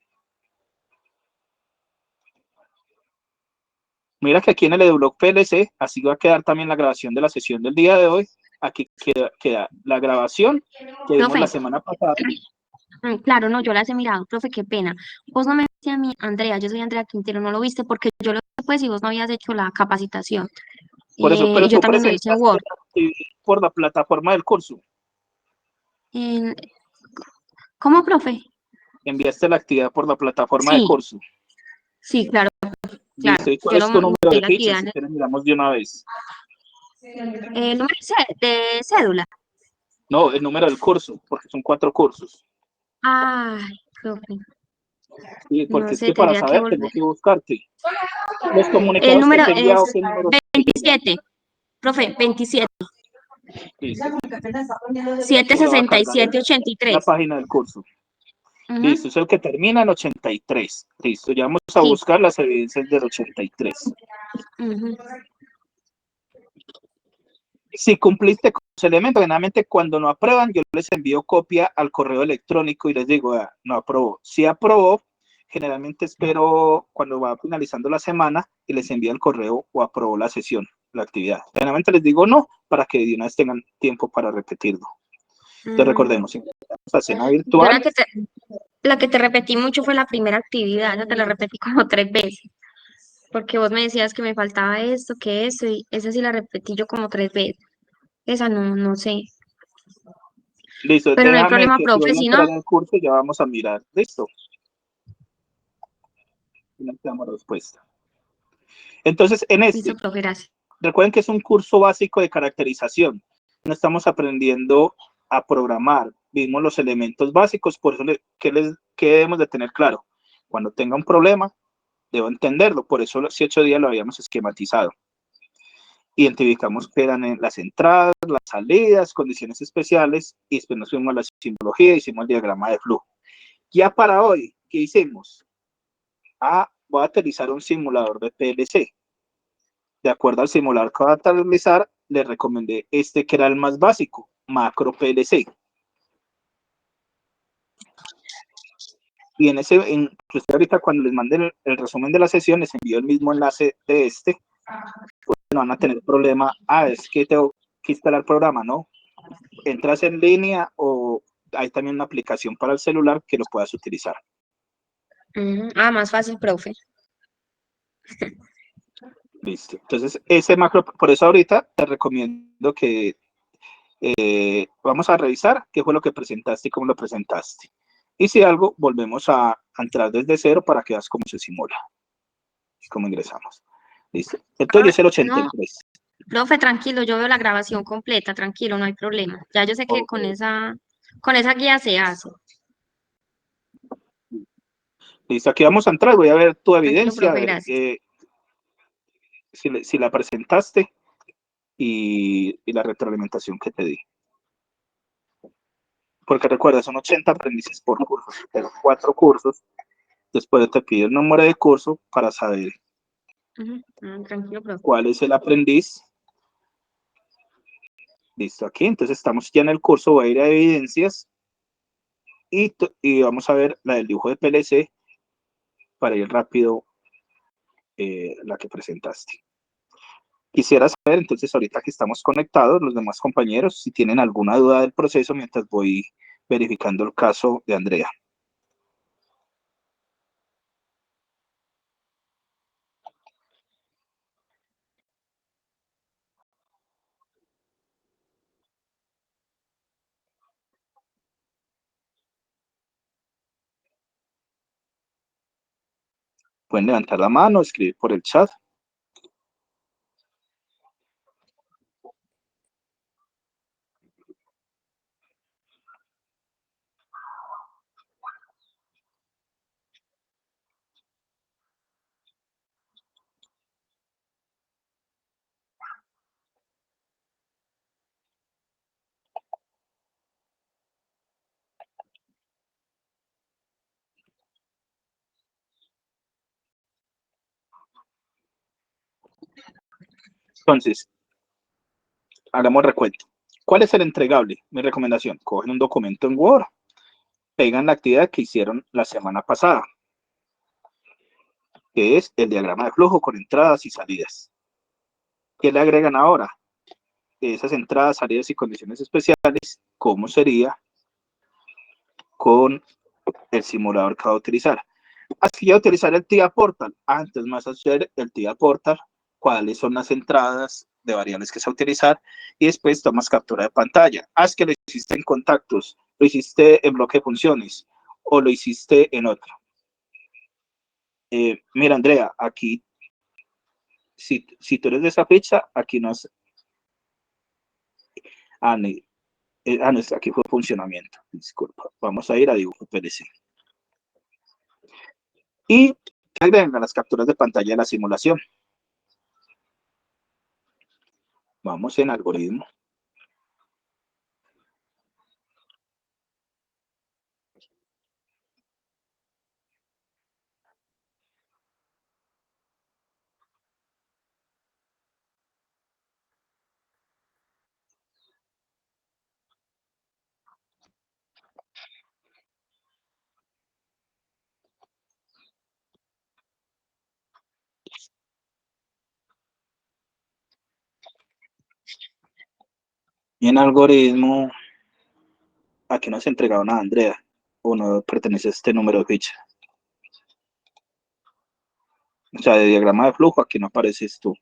Mira que aquí en el EduBlog PLC, así va a quedar también la grabación de la sesión del día de hoy. Aquí queda la grabación que vimos la Profe, semana pasada. claro, no, yo las he mirado, profe, qué pena. Vos no me viste a mí, Andrea, yo soy Andrea Quintero, no lo viste porque yo lo vi pues y vos no habías hecho la capacitación. Por eso, Y pero yo tú también lo hice en presentaste Word. la actividad por la plataforma del curso. En- ¿Cómo, profe? Enviaste la actividad por la plataforma de Sí, curso. sí, claro, Listo. claro. ¿Y cuál Yo es lo tu número mandé de la ficha? actividad Si quieres, miramos de una vez. el número de cédula. No, el número del curso, porque son 4 cursos. Ay, profe, Sí, no porque es sé, que para tendría que saber tengo volver. que buscarte. Los El comunicados que número te he es enviado, ¿qué números son? 27, profe, 27. Listo. Te lo va a cargar en 767-83. la página del curso. Ujú. Listo, es el que termina en 83. Listo, ya vamos a Sí. buscar las evidencias del 83. Ujú. Si cumpliste con los elementos, generalmente cuando no aprueban, yo les envío copia al correo electrónico y les digo, no aprobó. Si aprobó, generalmente espero cuando va finalizando la semana y les envío el correo o aprobó la sesión, la actividad. Generalmente les digo no, para que de una vez tengan tiempo para repetirlo. Entonces Mm. recordemos, si la cena Yo virtual, la que te repetí mucho fue la primera actividad, ya te la repetí como 3 veces, porque vos me decías que me faltaba esto, que eso, y esa sí la repetí yo como 3 veces. Esa no, no sé. listo, Pero no hay déjame problema, que si profe, voy a si no, entrar en el curso, ya vamos a mirar. Listo, y nos damos respuesta. Entonces, en listo, este, profe, gracias. recuerden que es un curso básico de caracterización. No estamos aprendiendo a programar, vimos los elementos básicos, por eso ¿qué debemos de tener claro? Cuando tenga un problema, debo entenderlo, por eso los 8 días lo habíamos esquematizado. Identificamos qué eran las entradas, las salidas, condiciones especiales, y después nos fuimos a la simbología, hicimos el diagrama de flujo. Ya para hoy, ¿qué hicimos? Voy a utilizar un simulador de PLC. De acuerdo al simulador que voy a utilizar, le recomendé este que era el más básico, Macro PLC. Y inclusive ahorita cuando les manden el resumen de la sesión, les envío el mismo enlace de este, pues no van a tener problema. Es que tengo que instalar el programa, ¿no? Entras en línea o hay también una aplicación para el celular que lo puedas utilizar. Más fácil, profe. Listo. Entonces, ese macro, por eso ahorita te recomiendo que vamos a revisar qué fue lo que presentaste y cómo lo presentaste. Y si algo, volvemos a entrar desde cero para que veas cómo se simula y cómo ingresamos. Listo. Entonces, es el No, 83. profe, tranquilo, yo veo la grabación completa, tranquilo, no hay problema. Ya yo sé que Okay. con esa guía se hace. Listo, aquí vamos a entrar, voy a ver tu Tranquilo, evidencia, a profe, ver gracias. si la presentaste y la retroalimentación que te di. Porque recuerda, son 80 aprendices por curso, pero 4 cursos. Después te pido el número de curso para saber Tranquilo, profe. cuál es el aprendiz. Listo, aquí. Entonces estamos ya en el curso, voy a ir a evidencias y vamos a ver la del dibujo de PLC para ir rápido la que presentaste. Quisiera saber, entonces, ahorita que estamos conectados, los demás compañeros, si tienen alguna duda del proceso mientras voy verificando el caso de Andrea. Pueden levantar la mano, escribir por el chat. Entonces, hagamos recuento. ¿Cuál es el entregable? Mi recomendación, cogen un documento en Word, pegan la actividad que hicieron la semana pasada, que es el diagrama de flujo con entradas y salidas. ¿Qué le agregan ahora? Esas entradas, salidas y condiciones especiales, ¿cómo sería con el simulador que va a utilizar? Así ya utilizar el TIA Portal. Antes más hacer el TIA Portal, cuáles son las entradas de variables que se va a utilizar y después tomas captura de pantalla. Haz que lo hiciste en contactos, lo hiciste en bloque de funciones o lo hiciste en otro. Mira, Andrea, aquí, si tú eres de esa fecha, aquí nos... no, aquí fue funcionamiento. Disculpa. Vamos a ir a dibujo PLC. Y te agregan las capturas de pantalla de la simulación. Vamos en algoritmo. Y en algoritmo, aquí no se ha entregado nada, Andrea, o no pertenece a este número de ficha. O sea, de diagrama de flujo, aquí no apareces tú.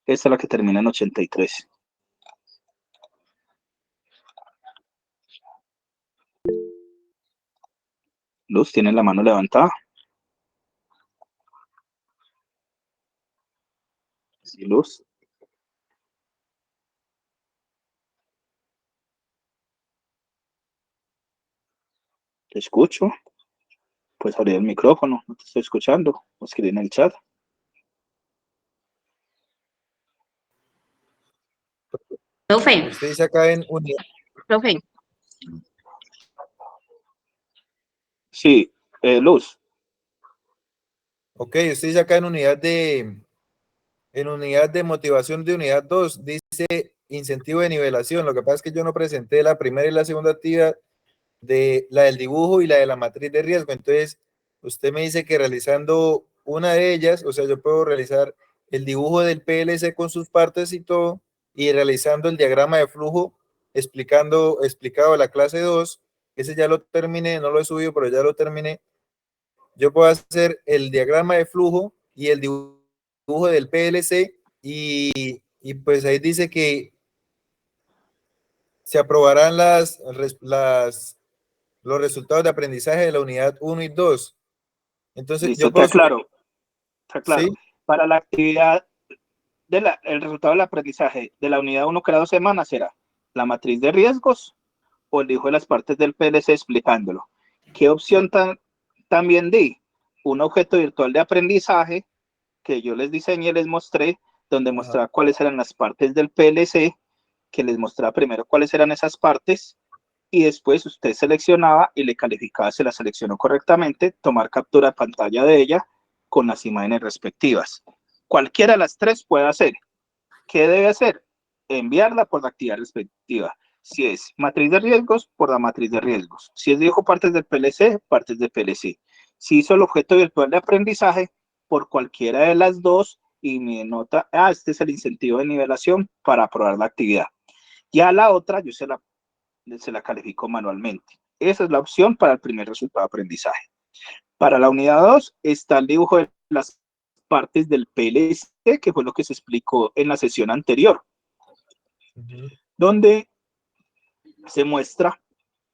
Esta es la que termina en 83. Luz, tiene la mano levantada. Sí, Luz, te escucho. Puedes abrir el micrófono, no te estoy escuchando. O escribir en el chat. Profe, Usted dice acá en unidad, profe, Sí, Luz. ok, usted dice acá en unidad de motivación de unidad 2 dice incentivo de nivelación. Lo que pasa es que yo no presenté la primera y la segunda actividad de la del dibujo y la de la matriz de riesgo. Entonces, usted me dice que realizando una de ellas, o sea, yo puedo realizar el dibujo del PLC con sus partes y todo, y realizando el diagrama de flujo explicado a la clase 2, ese ya lo terminé, no lo he subido, pero ya lo terminé. Yo puedo hacer el diagrama de flujo y el dibujo del PLC y pues ahí dice que se aprobarán los resultados de aprendizaje de la unidad 1 y 2. Entonces, Listo, yo te puedo subir, aclaro, te aclaro. ¿sí? Para la actividad el resultado del aprendizaje de la unidad 1 que era 2 semanas será la matriz de riesgos o el dibujo de las partes del PLC explicándolo. ¿Qué opción también di? Un objeto virtual de aprendizaje que yo les diseñé y les mostré, donde Ajá. mostraba cuáles eran las partes del PLC, que les mostraba primero cuáles eran esas partes y después usted seleccionaba y le calificaba si la seleccionó correctamente, tomar captura de pantalla de ella con las imágenes respectivas. Cualquiera de las tres puede hacer. ¿Qué debe hacer? Enviarla por la actividad respectiva. Si es matriz de riesgos, por la matriz de riesgos. Si es dibujo partes del PLC, partes del PLC. Si hizo el objeto virtual de aprendizaje, por cualquiera de las dos y me nota, este es el incentivo de nivelación para aprobar la actividad. Ya la otra, yo se la califico manualmente. Esa es la opción para el primer resultado de aprendizaje. Para la unidad 2 está el dibujo de las partes del PLC, que fue lo que se explicó en la sesión anterior, donde se muestra,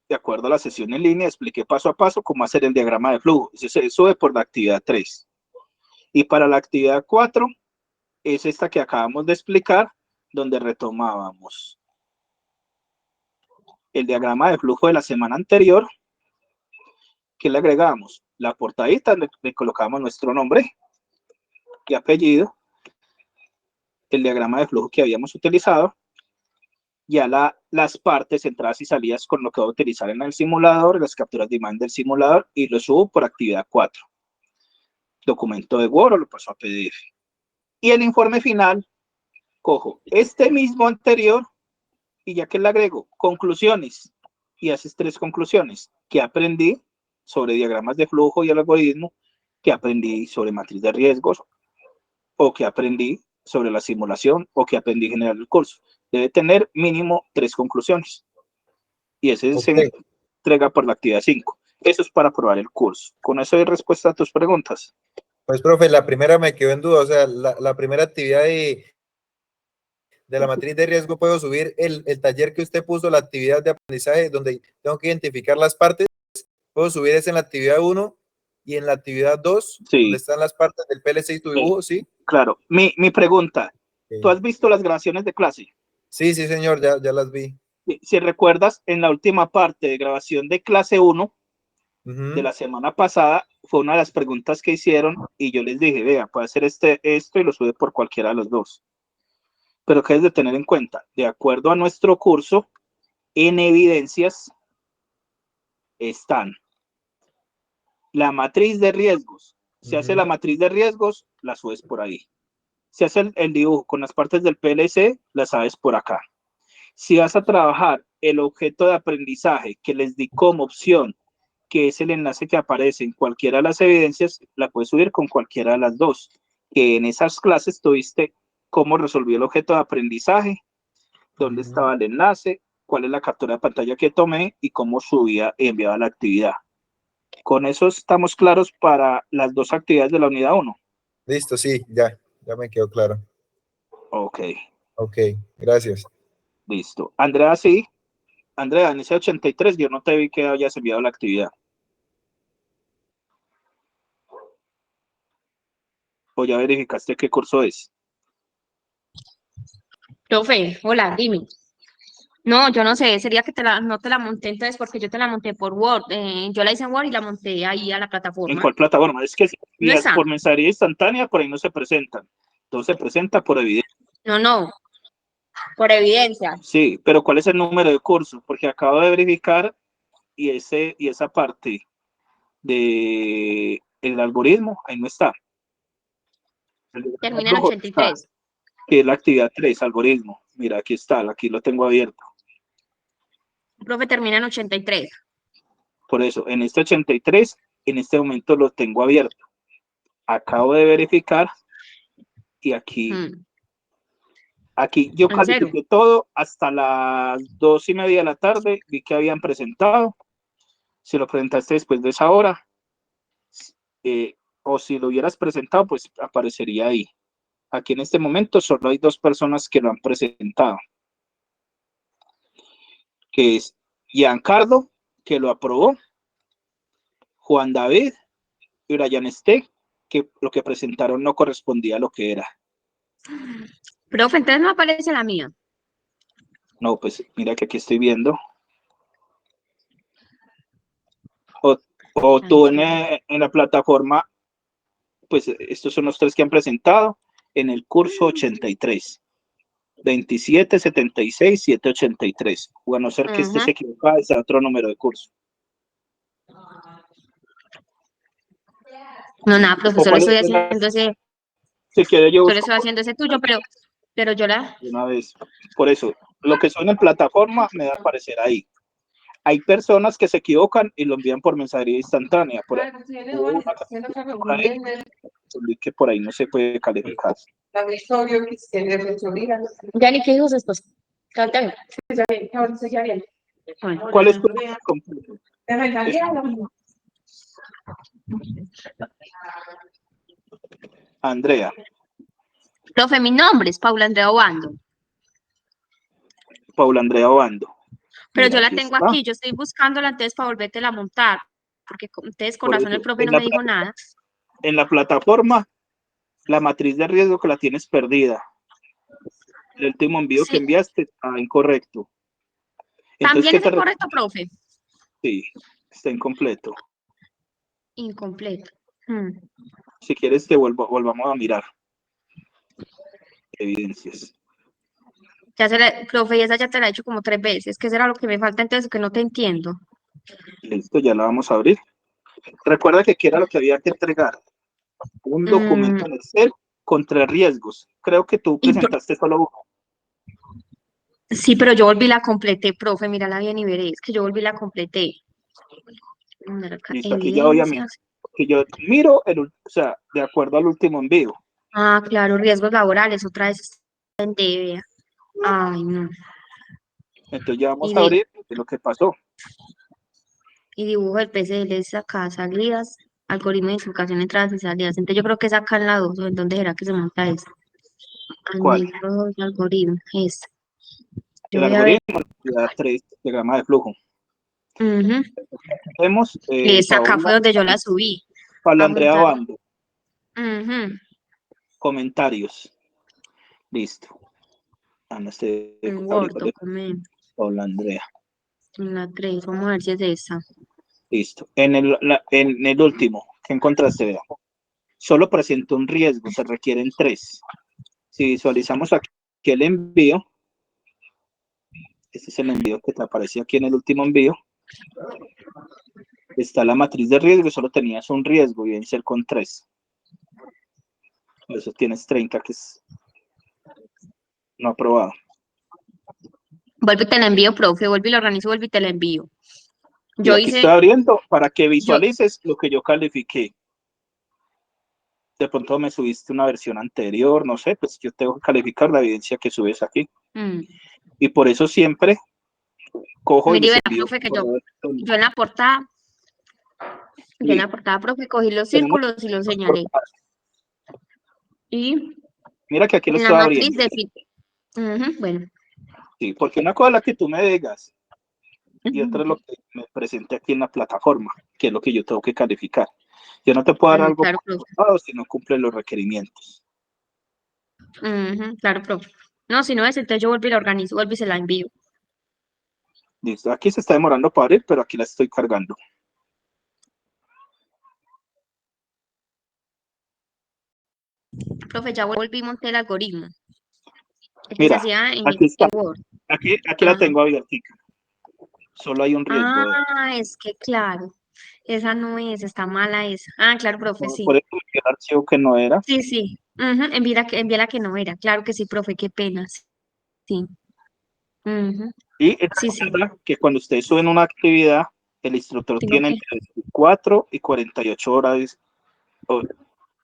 de acuerdo a la sesión en línea, expliqué paso a paso cómo hacer el diagrama de flujo. Eso se sube por la actividad 3. Y para la actividad 4 es esta que acabamos de explicar, donde retomábamos el diagrama de flujo de la semana anterior, que le agregamos la portadita, le colocamos nuestro nombre y apellido, el diagrama de flujo que habíamos utilizado, ya las partes, entradas y salidas con lo que voy a utilizar en el simulador, las capturas de imagen del simulador y lo subo por actividad 4. Documento de Word o lo paso a PDF. Y el informe final, cojo este mismo anterior y ya que le agrego conclusiones y haces 3 conclusiones que aprendí sobre diagramas de flujo y el algoritmo, que aprendí sobre matriz de riesgos o que aprendí sobre la simulación o que aprendí en general el curso. Debe tener mínimo 3 conclusiones. Y ese se Ok. entrega por la actividad 5. Eso es para probar el curso. Con eso hay respuesta a tus preguntas. Pues, profe, la primera me quedó en duda, o sea, la primera actividad de la matriz de riesgo, puedo subir el taller que usted puso, la actividad de aprendizaje, donde tengo que identificar las partes, puedo subir esa en la actividad 1 y en la actividad 2 donde Sí, están las partes del PLC y tu dibujo, ¿sí? claro. Mi pregunta, ¿tú Okay. has visto las grabaciones de clase? Sí, sí, señor, ya las vi. Si recuerdas, en la última parte de grabación de clase 1 de la semana pasada, fue una de las preguntas que hicieron y yo les dije, vea, puede hacer esto y lo sube por cualquiera de los dos. Pero que es de tener en cuenta, de acuerdo a nuestro curso, en evidencias están la matriz de riesgos. Si hace la matriz de riesgos, la subes por ahí. Si hace el dibujo con las partes del PLC, la sabes por acá. Si vas a trabajar el objeto de aprendizaje que les di como opción, que es el enlace que aparece en cualquiera de las evidencias, la puedes subir con cualquiera de las dos. Que en esas clases tuviste cómo resolví el objeto de aprendizaje, dónde estaba el enlace, cuál es la captura de pantalla que tomé y cómo subía y enviaba la actividad. Con eso estamos claros para las dos actividades de la unidad 1. Listo, sí, ya me quedó claro. Ok, Ok, gracias. listo. Andrea, sí. Andrea, en ese 83 yo no te vi que hayas enviado la actividad. O ya verificaste qué curso es. Profe, hola, dime. No, yo no sé, sería que no te la monté entonces porque yo te la monté por Word. Yo la hice en Word y la monté ahí a la ¿En plataforma. cuál plataforma? Es que si No envías está. por mensajería instantánea, por ahí no se presentan. Entonces se presenta por evidencia. No, no, por evidencia. Sí, pero ¿cuál es el número de curso? Porque acabo de verificar y esa parte de el algoritmo, ahí no está. El de Termina en flujo está, 83. que es la actividad 3 algoritmo. Mira, aquí está, aquí lo tengo abierto. Profe, termina en 83. Por eso, en este 83, en este momento lo tengo abierto. Acabo de verificar y aquí yo En cero. califiqué todo hasta las 2:30 de la tarde, vi que habían presentado. Si lo presentaste después de esa hora, o si lo hubieras presentado, pues aparecería ahí. Aquí en este momento solo hay 2 personas que lo han presentado, que es Giancarlo, que lo aprobó, Juan David y Brian Este, que lo que presentaron no correspondía a lo que era. Profe, entonces no aparece la mía. No, pues mira que aquí estoy viendo. O Ay, tú sí. en la plataforma, pues estos son los 3 que han presentado en el curso 83. 27, 76, 783. O a no ser que estés Ajá. equivocada, es otro número de curso. No, nada, O profesor, cuál estoy es, haciendo ese, si quiere yo solo busco estoy haciendo ese tuyo, pero yo la, de una vez. Por eso, lo que son en plataforma me va a aparecer ahí. Hay personas que se equivocan y lo envían por mensajería instantánea. Por ahí, hubo una por ahí, que por ahí no se puede calificar. ya ni qué hijos estos. Cántame. Bueno. ¿Cuál es tu completo? Andrea, Profe, mi nombre es Paula Andrea Obando, Paula Andrea Obando. pero Mira, yo la aquí tengo está. aquí, yo estoy buscándola entonces para volvértela a montar, porque entonces con Por razón el eso, profe no me dijo nada. en la plataforma, la matriz de riesgo que la tienes perdida. El último envío que Sí, enviaste está incorrecto. Entonces, también ¿qué es te incorrecto, profe. Sí, está incompleto. Incompleto. Si quieres, volvamos a mirar evidencias. Profe, y esa ya te la he hecho como 3 veces, que será lo que me falta entonces que no te entiendo. Listo, ya la vamos a abrir. Recuerda que aquí era lo que había que entregar. Un Mm, documento en Excel con 3 riesgos. Creo que tú y presentaste solo uno. sí, pero yo volví y la completé, profe, mírala bien y veré, es que yo volví y la completé. Mirar acá, Listo, aquí ya voy a mirar. evidencias. Que yo miro, o sea, de acuerdo al último envío. Ah, claro, riesgos laborales, otra vez en DBA. Ay, no. Entonces ya vamos Y, a de, abrir lo que pasó. y dibujo el PCL es acá, salidas, algoritmo de identificación, entradas y salidas. Entonces yo creo que es acá en la 2, ¿o en dónde será que se monta eso? ¿Cuál? Anexo algoritmo, es. Yo El voy a ver. algoritmo, la 3, diagrama de flujo. Ujú. Vemos Esta acá fue donde yo la subí Paula a Andrea montar. Bando. Ujú. Comentarios. Listo. No estoy En Word, fabricando documento, Paula Andrea. en la 3, vamos a ver si es de esa. Listo. En el último, ¿qué encontraste? Vea. Solo presenta un riesgo, se requieren 3. Si visualizamos aquí el envío, este es el envío que te aparece aquí en el último envío, está la matriz de riesgo y solo tenías un riesgo y en ser con 3. Por eso tienes 30 que es no aprobado. Vuelvo y te la envío, profe, vuelvo y lo organizo, vuelvo y te la envío. Y Yo aquí estoy hice, abriendo para que yo, visualices lo que yo califiqué. De pronto me subiste una versión anterior, no sé, pues yo tengo que calificar la evidencia que subes aquí. mm, Y por eso siempre cojo y mire, les verá, envío profe, que correo yo electrónico. en Y la portada, profe, cogí los tenemos círculos y los dos señalé. portadas. Y Mira que aquí lo en la estoy matriz abriendo. de bueno. Sí, porque una cosa es la que tú me digas y otra Ujú. es lo que me presente aquí en la plataforma, que es lo que yo tengo que calificar. Yo no te puedo dar algo Claro, por profe. contado si no cumple los requerimientos. Claro, profe. No, si no es, entonces yo vuelvo y la organizo, vuelvo y se la envío. Listo, aquí se está demorando para abrir, pero aquí la estoy cargando. Profe, ya volví y monté el algoritmo. El que se Mira, hacía en aquí está, Word. aquí la Ajá. tengo abierta. Solo hay un riesgo. Ah, es que claro, esa no es, está mala esa. Ah, claro, profe, Por sí. eso me dio el archivo que no era. Sí, sí. Ujú, envía la que no era. Claro que sí, profe, qué pena. Sí. Ujú, Y sí, sí. recuerda que cuando ustedes suben una actividad, el instructor Tengo tiene que. entre 4 y 48 horas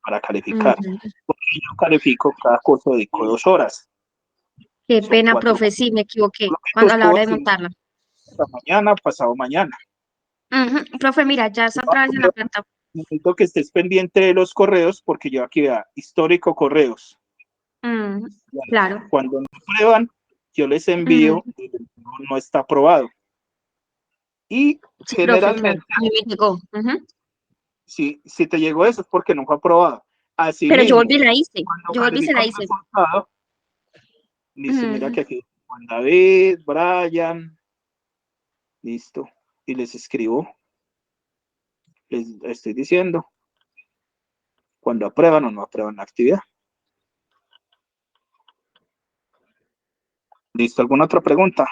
para calificar. Ujú. Yo califico cada curso, dedico 2 horas. Qué Son pena, 4. profe, sí, me equivoqué Lo que tú cuando a la hora de subas montarla. esta mañana, pasado mañana. Ujú, profe, mira, ya está otra vez en la plataforma. Necesito que estés pendiente de los correos porque yo aquí vea histórico correos. Claro. Cuando no aprueban, yo les Ujú, envío y no está aprobado. Y sí, profe, claro. generalmente, A mí me llegó. Ujú. si te llegó eso es porque no fue aprobado. Pero yo volví Asimismo, y la hice. cuando Yo volví y se califico la el hice. resultado, listo, mira Ujú. que aquí Juan David, Brian, listo. Y les escribo, les estoy diciendo cuando aprueban o no aprueban la actividad. ¿Listo? ¿Alguna otra pregunta?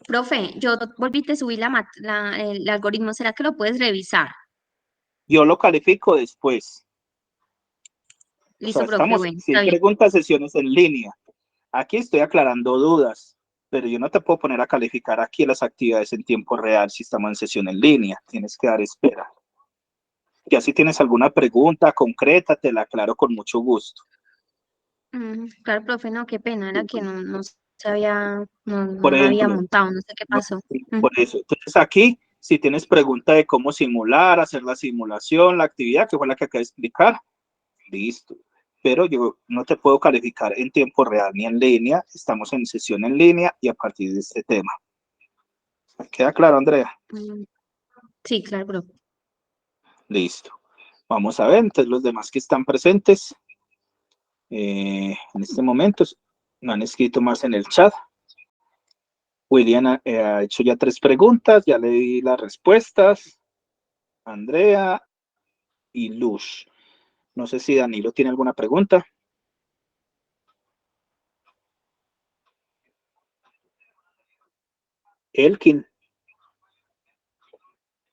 Profe, yo volví y te subí el algoritmo. ¿Será que lo puedes revisar? Yo lo califico después. O sea, Listo, profe. Bueno, si hay está bien. preguntas, sesiones en línea. Aquí estoy aclarando dudas, pero yo no te puedo poner a calificar aquí las actividades en tiempo real si estamos en sesión en línea. Tienes que dar espera. Ya si tienes alguna pregunta concreta, te la aclaro con mucho gusto. Claro, profe, no, qué pena, era que no se había, no Por la había ejemplo, montado, no sé qué pasó. Ujú. por eso. Entonces aquí, si tienes pregunta de cómo simular, hacer la simulación, la actividad, que fue la que acabo de explicar, listo. Pero yo no te puedo calificar en tiempo real ni en línea. Estamos en sesión en línea y a partir de este tema. ¿Queda claro, Andrea? Mm, Sí, claro, profe. Listo. Vamos a ver, entonces los demás que están presentes en este momento no han escrito más en el chat. William ha hecho ya 3 preguntas, ya le di las respuestas. Andrea y Luz. No sé si Danilo tiene alguna pregunta. Elkin,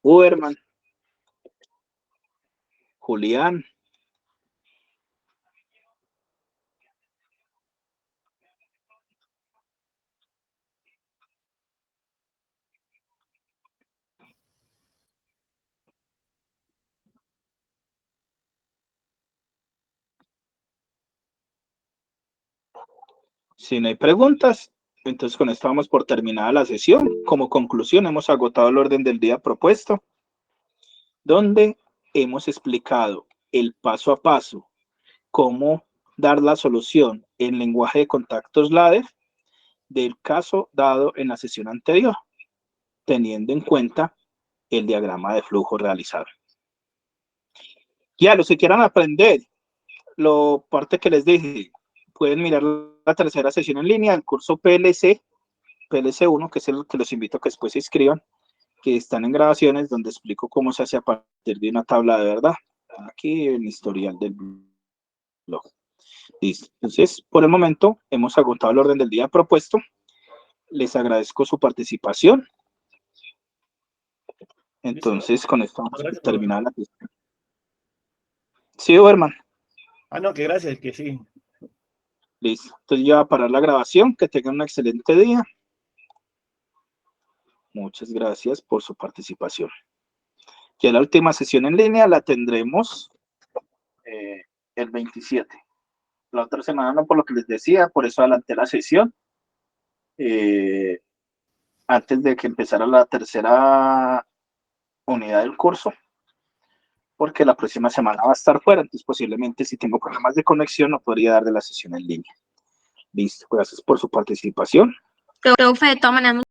Uberman, Julián. Si no hay preguntas, entonces con esto vamos por terminada la sesión. Como conclusión, hemos agotado el orden del día propuesto, donde hemos explicado el paso a paso, cómo dar la solución en lenguaje de contactos ladder del caso dado en la sesión anterior, teniendo en cuenta el diagrama de flujo realizado. Ya, los que quieran aprender, lo parte que les dije, pueden mirar la tercera sesión en línea, el curso PLC1, que es el que los invito a que después se inscriban, que están en grabaciones donde explico cómo se hace a partir de una tabla de verdad. Aquí en historial del blog. Listo. Entonces, por el momento, hemos agotado el orden del día propuesto. Les agradezco su participación. Entonces, con esto vamos a terminar la sesión. Sí, Oberman. No, que gracias, que sí. Listo. Entonces, ya voy a parar la grabación. Que tengan un excelente día. Muchas gracias por su participación. Ya la última sesión en línea la tendremos el 27. La otra semana no, por lo que les decía, por eso adelanté la sesión. Antes de que empezara la tercera unidad del curso, porque la próxima semana va a estar fuera, entonces posiblemente si tengo problemas de conexión no podría dar de la sesión en línea. Listo, gracias por su participación. Profe, de todas maneras,